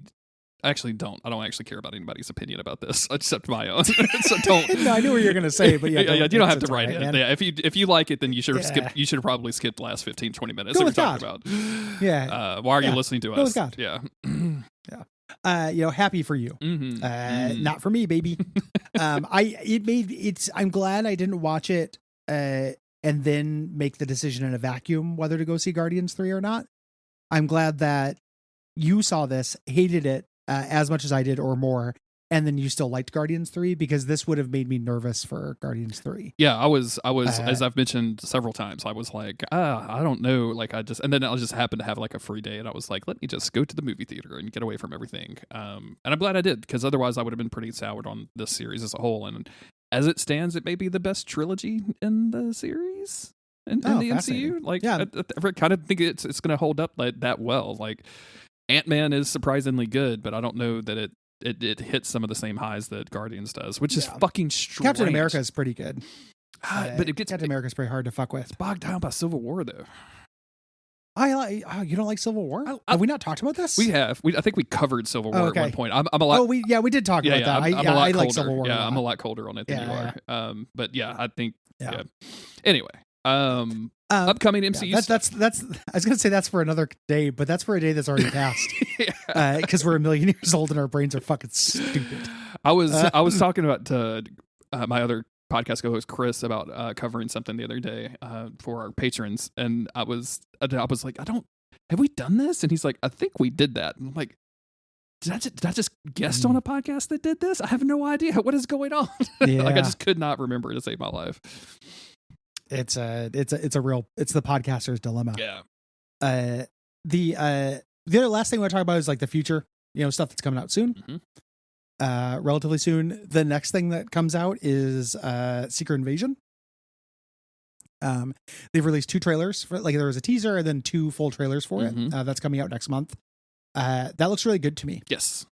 B: Actually, I don't actually care about anybody's opinion about this except my own. So don't.
C: No, I knew what you were gonna say, but
B: you don't have to write it. Yeah, if you like it, then you should have skipped. You should have probably skipped the last 15-20 minutes that we're talking about.
C: Yeah.
B: Why are you listening to us?
C: Go with God.
B: Yeah.
C: Yeah. Happy for you. Not for me, baby. I'm glad I didn't watch it and then make the decision in a vacuum whether to go see Guardians 3 or not. I'm glad that you saw this, hated it as much as I did or more, and then you still liked Guardians 3, because this would have made me nervous for Guardians 3.
B: Yeah, I was as I've mentioned several times, I was like, I don't know, like and then I just happened to have like a free day, and I was like, let me just go to the movie theater and get away from everything. And I'm glad I did, because otherwise I would have been pretty soured on this series as a whole. And as it stands, it may be the best trilogy in the series. In the MCU, like, yeah. I kind of think it's going to hold up that well. Like, Ant-Man is surprisingly good, but I don't know that it hits some of the same highs that Guardians does, which is fucking strange.
C: Captain America is pretty good,
B: but Captain
C: America is pretty hard to fuck with.
B: It's bogged down by Civil War, though.
C: You don't like Civil War? Have we not talked about this?
B: We have. I think we covered Civil War at one point. I'm a lot.
C: We did talk about that. I like Civil War.
B: Yeah, I'm a lot colder on it than you are. But yeah, I think. Yeah. Anyway. Upcoming MCU.
C: That's I was gonna say that's for another day, but that's for a day that's already passed. Because we're a million years old and our brains are fucking stupid.
B: I was talking about my other podcast co-host Chris about covering something the other day for our patrons, and I was like, have we done this? And he's like, I think we did that. And I'm like, did I just guest on a podcast that did this? I have no idea what is going on.
C: Yeah.
B: Like, I just could not remember to save my life.
C: It's the podcaster's dilemma.
B: Yeah.
C: The other last thing I want to talk about is like the future, stuff that's coming out soon. Relatively soon. The next thing that comes out is Secret Invasion. They've released 2 trailers for, like, there was a teaser and then 2 full trailers for it. That's coming out next month. That looks really good to me.
B: Yes.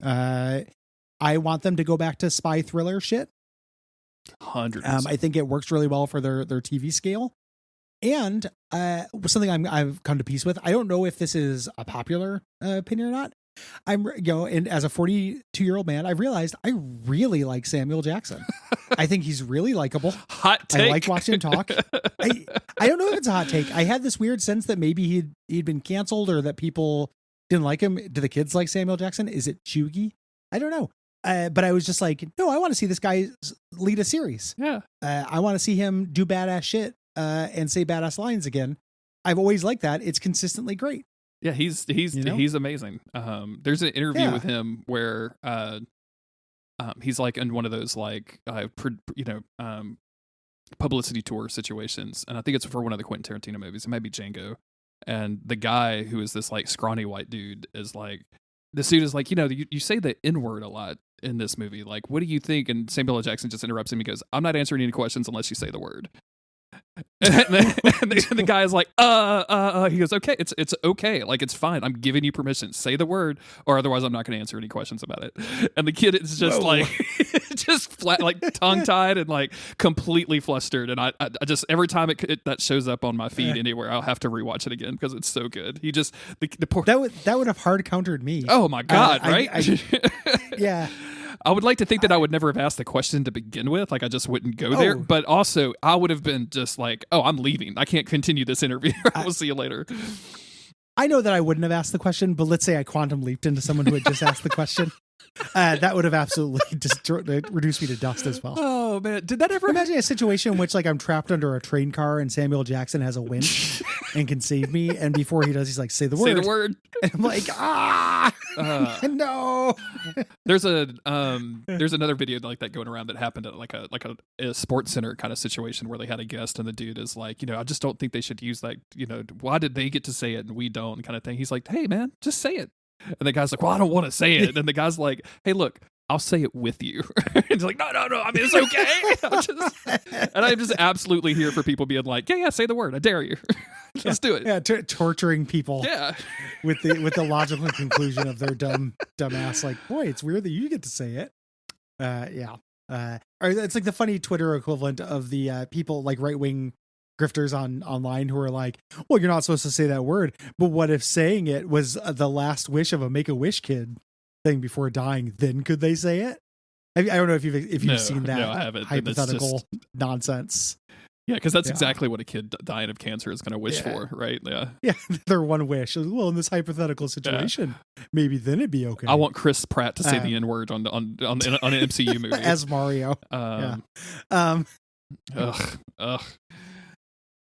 C: I want them to go back to spy thriller shit.
B: 100%.
C: I think it works really well for their TV scale. And something I've come to peace with. I don't know if this is a popular opinion or not. And as a 42-year-old man, I've realized I really like Samuel Jackson. I think he's really likable.
B: Hot take.
C: I like watching him talk. I don't know if it's a hot take. I had this weird sense that maybe he'd been canceled or that people didn't like him. Do the kids like Samuel Jackson? Is it chuggy? I don't know. But I was just like, no, I want to see this guy lead a series.
B: Yeah.
C: I want to see him do badass shit and say badass lines again. I've always liked that. It's consistently great.
B: Yeah, he's amazing. There's an interview with him where he's like in one of those like publicity tour situations, and I think it's for one of the Quentin Tarantino movies. It might be Django, and the guy who is this like scrawny white dude is like, this dude is like, you say the N-word a lot in this movie. Like, what do you think? And Samuel L. Jackson just interrupts him. He goes, I'm not answering any questions unless you say the word. And the guy is like, he goes, okay, it's okay. Like, it's fine. I'm giving you permission. Say the word, or otherwise I'm not going to answer any questions about it. And the kid is just like, just flat, like tongue tied and like completely flustered. And I just, every time that shows up on my feed anywhere, I'll have to rewatch it again because it's so good. He just, the poor,
C: that would have hard countered me.
B: Oh my God. Right.
C: Yeah.
B: I would like to think that I would never have asked the question to begin with. Like, I just wouldn't go there. But also, I would have been just like, oh, I'm leaving. I can't continue this interview. We'll see you later.
C: I know that I wouldn't have asked the question, but let's say I quantum leaped into someone who had just asked the question. That would have absolutely reduced me to dust as well.
B: Oh, man. Did that ever...
C: Imagine a situation in which, like, I'm trapped under a train car and Samuel Jackson has a winch and can save me. And before he does, he's like, say the word.
B: Say the word.
C: And I'm like, no.
B: There's another video like that going around that happened at like a sports center kind of situation where they had a guest and the dude is like, I just don't think they should use that, why did they get to say it and we don't, kind of thing. He's like, hey man, just say it. And the guy's like, well, I don't want to say it. And the guy's like, hey, look, I'll say it with you. He's like, no. I mean, it's okay. And I'm just absolutely here for people being like, yeah, say the word. I dare you. Let's do it.
C: Yeah, torturing people.
B: Yeah.
C: with the logical conclusion of their dumb ass. Like, boy, it's weird that you get to say it. Yeah. Or it's like the funny Twitter equivalent of the people like right-wing grifters online who are like, well, you're not supposed to say that word, but what if saying it was the last wish of a Make-A-Wish kid thing before dying? Then could they say it? I don't know if you've seen that
B: I haven't.
C: hypothetical nonsense.
B: Yeah, because that's exactly what a kid dying of cancer is going to wish for, right?
C: Yeah, their one wish. Well, in this hypothetical situation, maybe then it'd be okay.
B: I want Chris Pratt to say the N-word on an MCU movie
C: as Mario.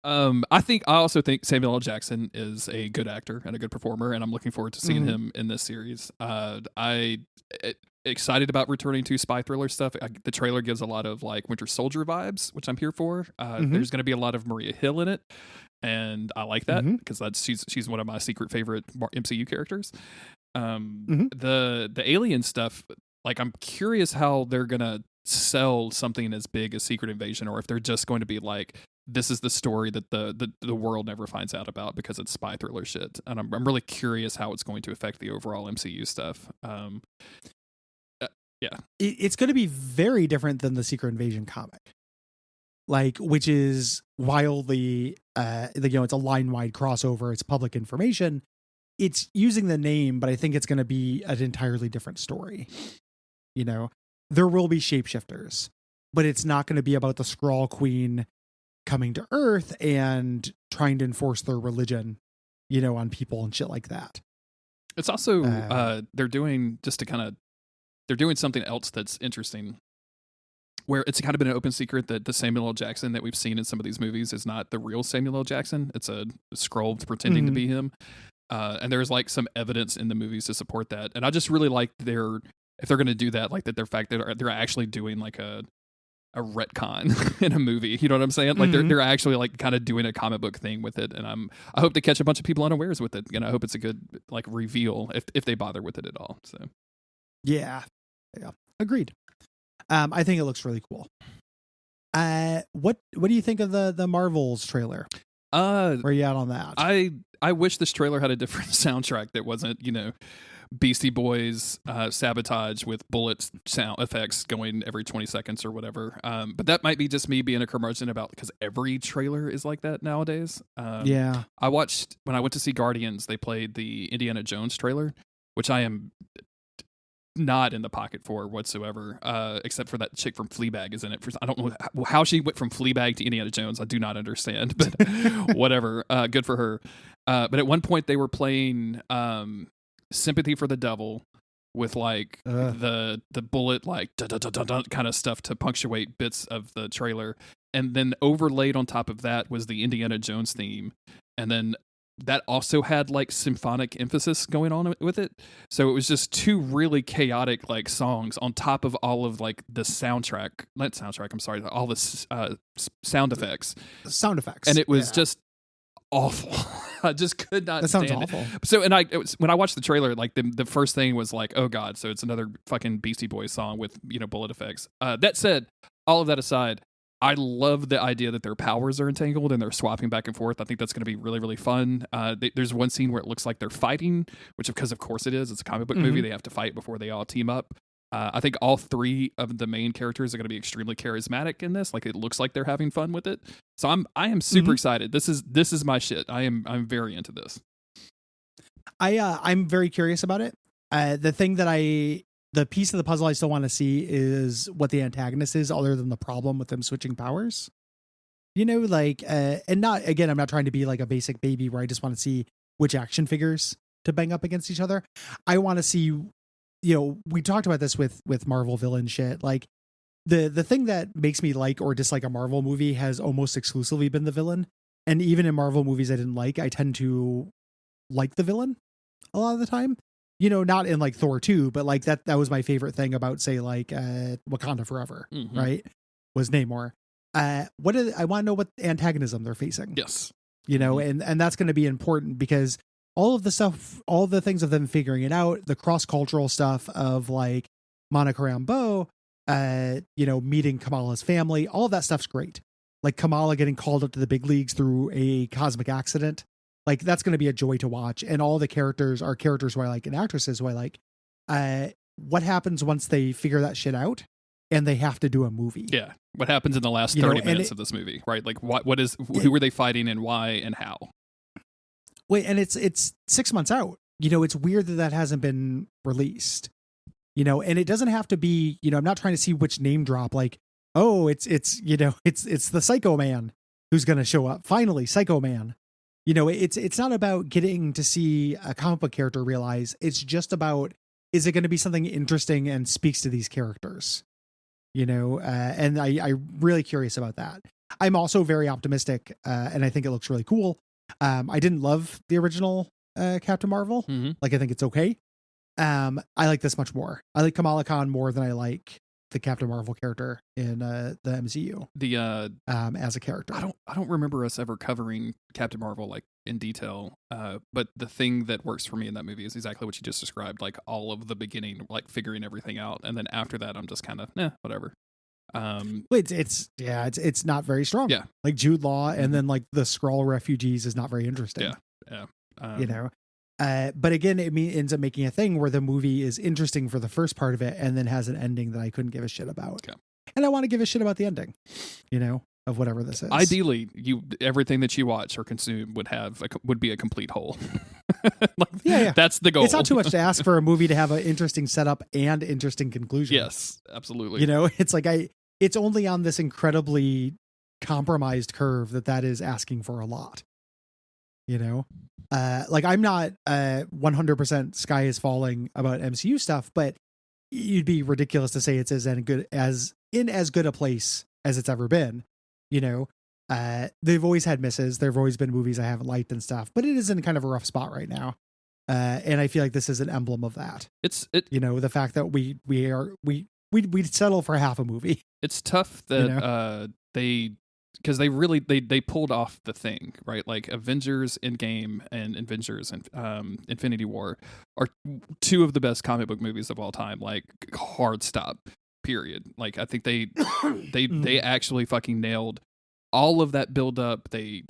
B: I also think Samuel L. Jackson is a good actor and a good performer, and I'm looking forward to seeing him in this series. Excited about returning to spy thriller stuff. The trailer gives a lot of like Winter Soldier vibes, which I'm here for. There's going to be a lot of Maria Hill in it, and I like that because she's one of my secret favorite MCU characters. The alien stuff, like, I'm curious how they're gonna sell something as big as Secret Invasion, or if they're just going to be like, this is the story that the world never finds out about because it's spy thriller shit. And I'm really curious how it's going to affect the overall MCU stuff. Yeah,
C: it's going to be very different than the Secret Invasion comic, like, which is wildly, it's a line-wide crossover. It's public information. It's using the name, but I think it's going to be an entirely different story. There will be shapeshifters, but it's not going to be about the Skrull Queen coming to Earth and trying to enforce their religion, on people and shit like that.
B: It's also they're doing something else that's interesting, where it's kind of been an open secret that the Samuel L. Jackson that we've seen in some of these movies is not the real Samuel L. Jackson. It's a Skrull pretending to be him. And there's like some evidence in the movies to support that. And I just really like if they're going to do that, like that their fact that they're actually doing like a retcon in a movie. You know what I'm saying? Like they're actually like kind of doing a comic book thing with it. And I hope to catch a bunch of people unawares with it. And I hope it's a good like reveal if they bother with it at all. So
C: yeah. Agreed. I think it looks really cool. What do you think of the Marvels trailer? Where are you at on that?
B: I wish this trailer had a different soundtrack that wasn't, Beastie Boys sabotage with bullets sound effects going every 20 seconds or whatever. But that might be just me being a curmudgeon because every trailer is like that nowadays.
C: Yeah.
B: When I went to see Guardians, they played the Indiana Jones trailer, which I am not in the pocket for whatsoever, except for that chick from Fleabag is in it. I don't know how she went from Fleabag to Indiana Jones. I do not understand, but whatever. Good for her. But at one point they were playing Sympathy for the Devil with like the bullet like kind of stuff to punctuate bits of the trailer, and then overlaid on top of that was the Indiana Jones theme, and then that also had like symphonic emphasis going on with it. So it was just two really chaotic like songs on top of all of like the all the sound effects. And it was just awful. I just could not.
C: That sounds
B: stand
C: awful.
B: It. So, when I watched the trailer, like the first thing was like, oh god, so it's another fucking Beastie Boys song with bullet effects. That said, all of that aside, I love the idea that their powers are entangled and they're swapping back and forth. I think that's going to be really, really fun. There's one scene where it looks like they're fighting, which because of course it is. It's a comic book movie. They have to fight before they all team up. I think all three of the main characters are going to be extremely charismatic in this. Like it looks like they're having fun with it. So I am super excited. This is my shit. I'm very into this.
C: I'm very curious about it. The piece of the puzzle I still want to see is what the antagonist is, other than the problem with them switching powers. And I'm not trying to be like a basic baby where I just want to see which action figures to bang up against each other. I want to see, we talked about this with Marvel villain shit. Like the thing that makes me like or dislike a Marvel movie has almost exclusively been the villain. And even in Marvel movies I didn't like, I tend to like the villain a lot of the time. Not in like Thor 2, but like that was my favorite thing about, say, like Wakanda Forever, right? Was Namor. I want to know what antagonism they're facing.
B: Yes.
C: And that's going to be important because all of the stuff, all the things of them figuring it out, the cross-cultural stuff of like Monica Rambeau, meeting Kamala's family, all of that stuff's great. Like Kamala getting called up to the big leagues through a cosmic accident. Like that's going to be a joy to watch. And all the characters are characters who I like and actresses who I like. What happens once they figure that shit out and they have to do a movie?
B: Yeah. What happens in the last 30 minutes of this movie, right? Like who are they fighting and why and how?
C: Wait, and it's 6 months out. It's weird that hasn't been released. And it doesn't have to be, I'm not trying to see which name drop, like, oh, it's the Psycho Man who's going to show up. Finally, Psycho Man. It's not about getting to see a comic book character realize. It's just about, is it going to be something interesting and speaks to these characters? And I'm really curious about that. I'm also very optimistic, and I think it looks really cool. I didn't love the original Captain Marvel. Like, I think it's okay. I like this much more. I like Kamala Khan more than I like the Captain Marvel character in the MCU. As a character,
B: I don't remember us ever covering Captain Marvel like in detail. But the thing that works for me in that movie is exactly what you just described. Like all of the beginning, like figuring everything out, and then after that, I'm just kind of whatever.
C: It's not very strong.
B: Yeah,
C: like Jude Law, and then like the Skrull refugees is not very interesting.
B: Yeah.
C: But again, it ends up making a thing where the movie is interesting for the first part of it and then has an ending that I couldn't give a shit about. Okay. And I want to give a shit about the ending, of whatever this is.
B: Ideally, everything that you watch or consume would be a complete whole. That's the goal.
C: It's not too much to ask for a movie to have an interesting setup and interesting conclusion.
B: Yes, absolutely.
C: It's like it's only on this incredibly compromised curve that is asking for a lot. Like I'm not 100% sky is falling about MCU stuff, but you'd be ridiculous to say it's in as good a place as it's ever been. They've always had misses. There've always been movies I haven't liked and stuff, but it is in kind of a rough spot right now. And I feel like this is an emblem of that. The fact that we'd settle for half a movie.
B: It's tough that because they pulled off the thing, right? Like Avengers Endgame and Avengers and Infinity War are two of the best comic book movies of all time. Like hard stop. period. Like, I think they actually fucking nailed all of that build up. They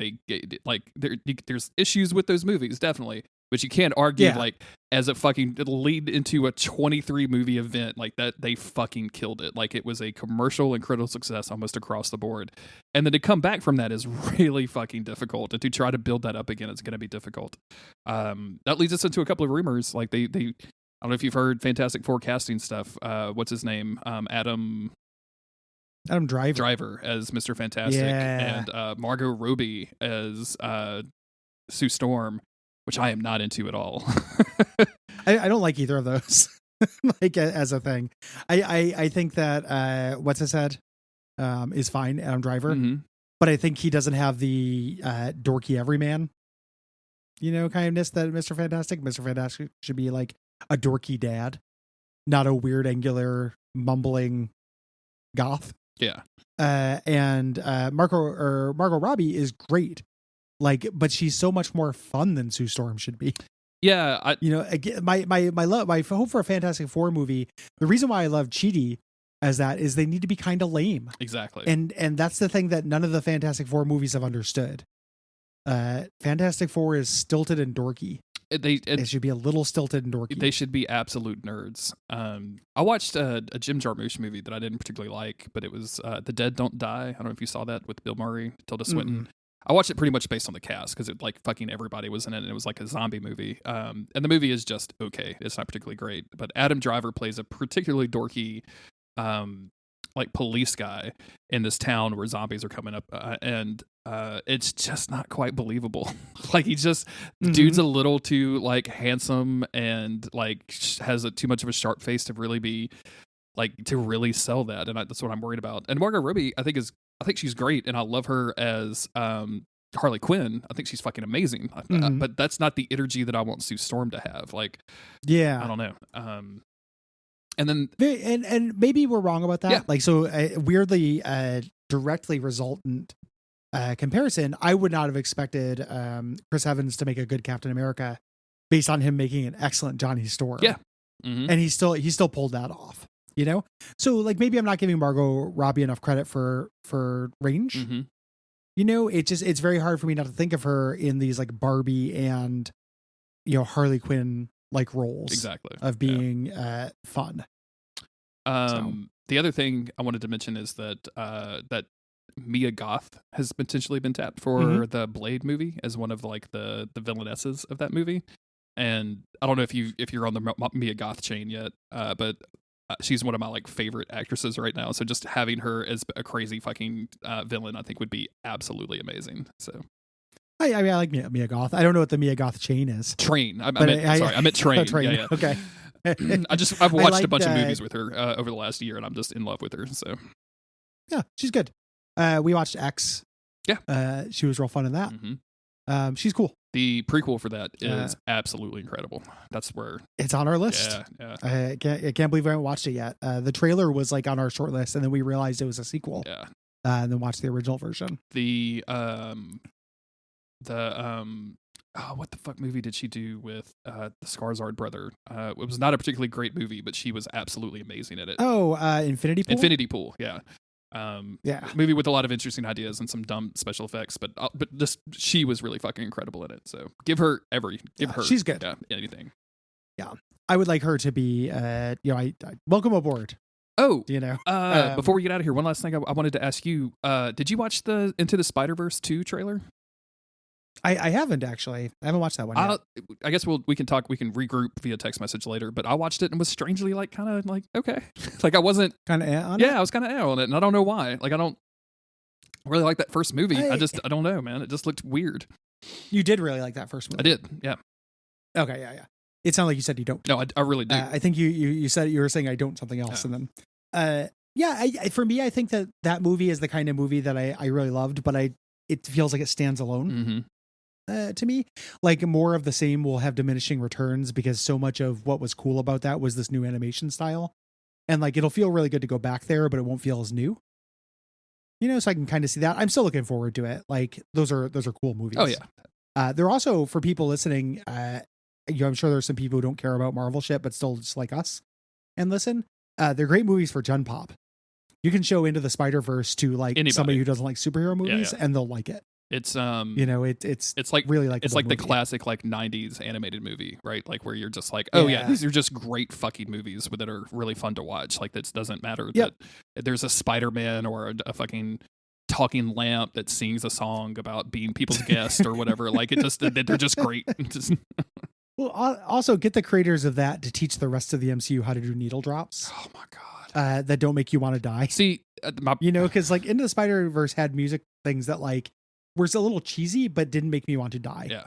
B: like there's issues with those movies, definitely, but you can't argue like as a fucking lead into a 23 movie event like that. They fucking killed it. Like, it was a commercial and critical success almost across the board. And then to come back from that is really fucking difficult. And to try to build that up again, it's going to be difficult. That leads us into a couple of rumors. Like, they I don't know if you've heard Fantastic Four casting stuff. What's his name? Adam Driver as Mr. Fantastic, and Margot Robbie as Sue Storm, which I am not into at all.
C: I don't like either of those. Like, as a thing, I think that what's his head is fine, Adam Driver, but I think he doesn't have the dorky everyman, kindness that Mr. Fantastic should be like a dorky dad, not a weird, angular, mumbling goth.
B: Yeah.
C: And Margot Robbie is great. Like, but she's so much more fun than Sue Storm should be.
B: Yeah.
C: Again, my hope for a Fantastic Four movie, the reason why I love Chidi as that is they need to be kind of lame.
B: Exactly.
C: And that's the thing that none of the Fantastic Four movies have understood. Fantastic Four is stilted and dorky. It should be a little stilted and dorky.
B: They should be absolute nerds. I watched a Jim Jarmusch movie that I didn't particularly like, but it was The Dead Don't Die. I don't know if you saw that with Bill Murray, Tilda Swinton. I watched it pretty much based on the cast because it like fucking everybody was in it, and it was like a zombie movie. And the movie is just okay. It's not particularly great, but Adam Driver plays a particularly dorky like police guy in this town where zombies are coming up, and it's just not quite believable. Like, he just dude's a little too like handsome and like has too much of a sharp face to really be like to really sell that, and that's what I'm worried about. And Margot Robbie, I think she's great, and I love her as Harley Quinn. I think she's fucking amazing, but that's not the energy that I want Sue Storm to have. Like, I don't know. And then
C: and maybe we're wrong about that.
B: Yeah.
C: Like, so weirdly directly resultant comparison, I would not have expected Chris Evans to make a good Captain America based on him making an excellent Johnny Storm.
B: Yeah.
C: And he still pulled that off, So like, maybe I'm not giving Margot Robbie enough credit for range. It's very hard for me not to think of her in these like Barbie and Harley Quinn like roles of being fun.
B: The other thing I wanted to mention is that that Mia Goth has potentially been tapped for the Blade movie as one of like the villainesses of that movie. And I don't know if you're on the Mia Goth chain yet, but she's one of my like favorite actresses right now. So just having her as a crazy fucking villain, I think would be absolutely amazing. So
C: I like Mia Goth. I don't know what the Mia Goth chain is.
B: Train. I meant Train.
C: Train.
B: Yeah.
C: Okay.
B: I've watched a bunch of movies with her over the last year, and I'm just in love with her. So
C: yeah, she's good. We watched X.
B: Yeah.
C: She was real fun in that. She's cool.
B: The prequel for that is absolutely incredible. That's where
C: it's on our list.
B: Yeah.
C: I can't believe I haven't watched it yet. The trailer was like on our short list, and then we realized it was a sequel.
B: Yeah.
C: And then watched the original version.
B: What the fuck movie did she do with the Skarsgård brother? It was not a particularly great movie, but she was absolutely amazing at it.
C: Infinity Pool.
B: Infinity Pool, yeah. Movie with a lot of interesting ideas and some dumb special effects, but just she was really fucking incredible in it. So give her.
C: She's good.
B: Anything.
C: Yeah, I would like her to be. I welcome aboard.
B: Oh, before we get out of here, one last thing I wanted to ask you. Did you watch the Into the Spider-Verse 2 trailer?
C: I haven't actually. I haven't watched that one yet.
B: I guess we can regroup via text message later, but I watched it and was strangely like kind of like, okay. Like, I wasn't
C: kind of on it.
B: Yeah, I was kind of on it, and I don't know why. Like, I don't really like that first movie. I don't know, man. It just looked weird.
C: You did really like that first movie.
B: I did. Yeah.
C: Okay. Yeah. It sounded like you said you don't.
B: No, I really do.
C: I think you said you were saying I don't something else, and then for me, I think that movie is the kind of movie that I really loved, but it feels like it stands alone. To me, like, more of the same will have diminishing returns because so much of what was cool about that was this new animation style, and like, it'll feel really good to go back there, but it won't feel as new. So I can kind of see that. I'm still looking forward to it. Like, those are cool movies.
B: Oh yeah.
C: They're also, for people listening, I'm sure there's some people who don't care about Marvel shit, but still just like us and listen. they're great movies for Gen Pop. You can show Into the Spider-Verse to like somebody who doesn't like superhero movies, and they'll like it.
B: It's
C: it's
B: like
C: really like
B: the classic like 90s animated movie, right? Like where you're just like, oh yeah, these are just great fucking movies that are really fun to watch. Like this doesn't matter that there's a Spider-Man or a fucking talking lamp that sings a song about being people's guest or whatever. Like they're just great.
C: Well, also get the creators of that to teach the rest of the MCU how to do needle drops.
B: Oh my god.
C: That don't make you want to die.
B: See,
C: because like Into the Spider-Verse had music things that like were a little cheesy, but didn't make me want to die.
B: Yeah.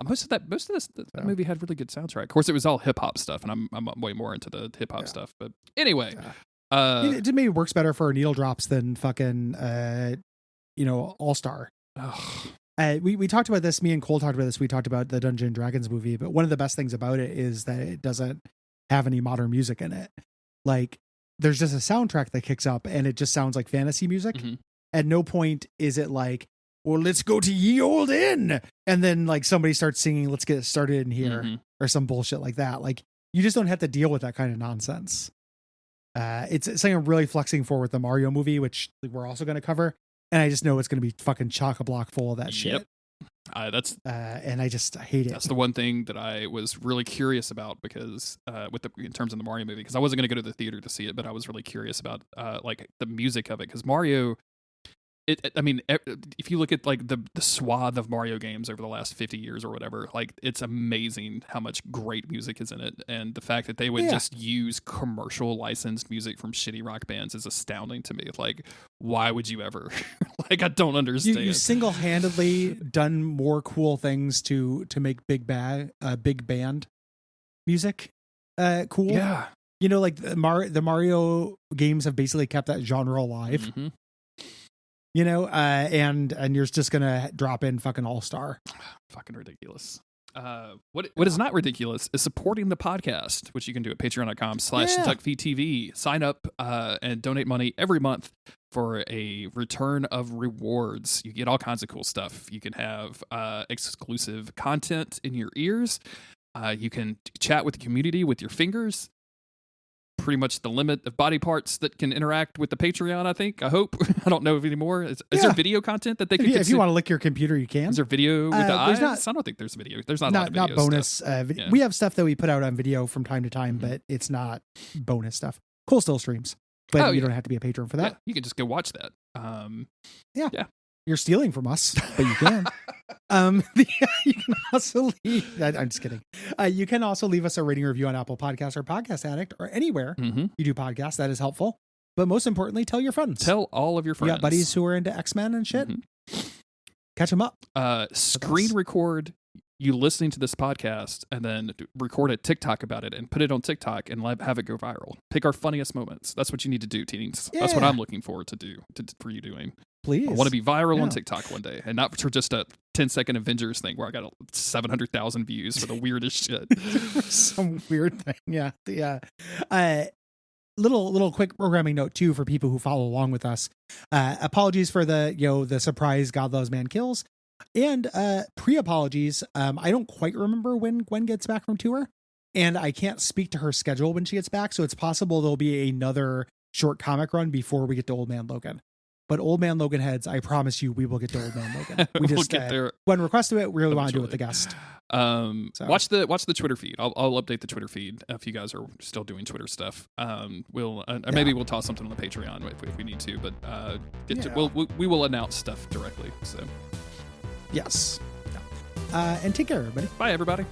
B: Most of that movie had really good soundtrack. Of course, it was all hip hop stuff, and I'm way more into the hip hop stuff. But anyway,
C: it maybe works better for needle drops than fucking All Star. We talked about this. Me and Cole talked about this. We talked about the Dungeons and Dragons movie, but one of the best things about it is that it doesn't have any modern music in it. Like there's just a soundtrack that kicks up, and it just sounds like fantasy music. Mm-hmm. At no point is it like, well, let's go to ye old inn. And then like somebody starts singing, let's get it started in here or some bullshit like that. Like you just don't have to deal with that kind of nonsense. It's something I'm really flexing for with the Mario movie, which we're also going to cover. And I just know it's going to be fucking chock-a-block full of that shit. And I hate it.
B: That's the one thing that I was really curious about because in terms of the Mario movie, because I wasn't going to go to the theater to see it, but I was really curious about like the music of it because Mario. If you look at like the swath of Mario games over the last 50 years or whatever, like it's amazing how much great music is in it. And the fact that they would just use commercial licensed music from shitty rock bands is astounding to me. Like, why would you ever? Like, I don't understand.
C: You single-handedly done more cool things to make big band music cool.
B: Yeah.
C: Like the Mario games have basically kept that genre alive. Mm-hmm. And you're just gonna drop in fucking All-Star.
B: Fucking ridiculous. What is not ridiculous is supporting the podcast, which you can do at patreon.com/Duckfeed.tv. Sign up and donate money every month for a return of rewards. You get all kinds of cool stuff. You can have exclusive content in your ears. You can chat with the community with your fingers. Pretty much the limit of body parts that can interact with the Patreon, I think. I hope. I don't know if anymore. Is there video content that they can
C: if you want to lick your computer, you can.
B: Is there video with the eyes? I don't think there's video. There's not a lot of video
C: bonus.
B: Stuff.
C: We have stuff that we put out on video from time to time, but it's not bonus stuff. Cole still streams, but you don't have to be a patron for that.
B: Yeah, you can just go watch that.
C: Yeah. You're stealing from us, but you can. You can also leave. I'm just kidding. You can also leave us a rating review on Apple Podcasts or Podcast Addict or anywhere you do podcasts. That is helpful. But most importantly, tell your friends.
B: Tell all of your friends.
C: You got buddies who are into X-Men and shit. Catch them up.
B: Screen record you listening to this podcast and then record a TikTok about it and put it on TikTok and have it go viral. Pick our funniest moments. That's what you need to do, teens. Yeah. That's what I'm looking forward to for you doing.
C: Please.
B: I want to be viral on TikTok one day and not for just a 10-second Avengers thing where I got 700,000 views for the weirdest shit.
C: Some weird thing. Yeah. Little quick programming note too for people who follow along with us. Apologies for the surprise God Loves Man Kills. And pre-apologies. I don't quite remember when Gwen gets back from tour, and I can't speak to her schedule when she gets back. So it's possible there'll be another short comic run before we get to Old Man Logan. But Old Man Logan heads, I promise you, we will get to Old Man Logan. We just
B: get there.
C: When requested it, we really want to do it with the guest.
B: Watch the Twitter feed. I'll update the Twitter feed if you guys are still doing Twitter stuff. Maybe we'll toss something on the Patreon if we need to. But we will announce stuff directly. So.
C: Yes. And take care, everybody.
B: Bye, everybody.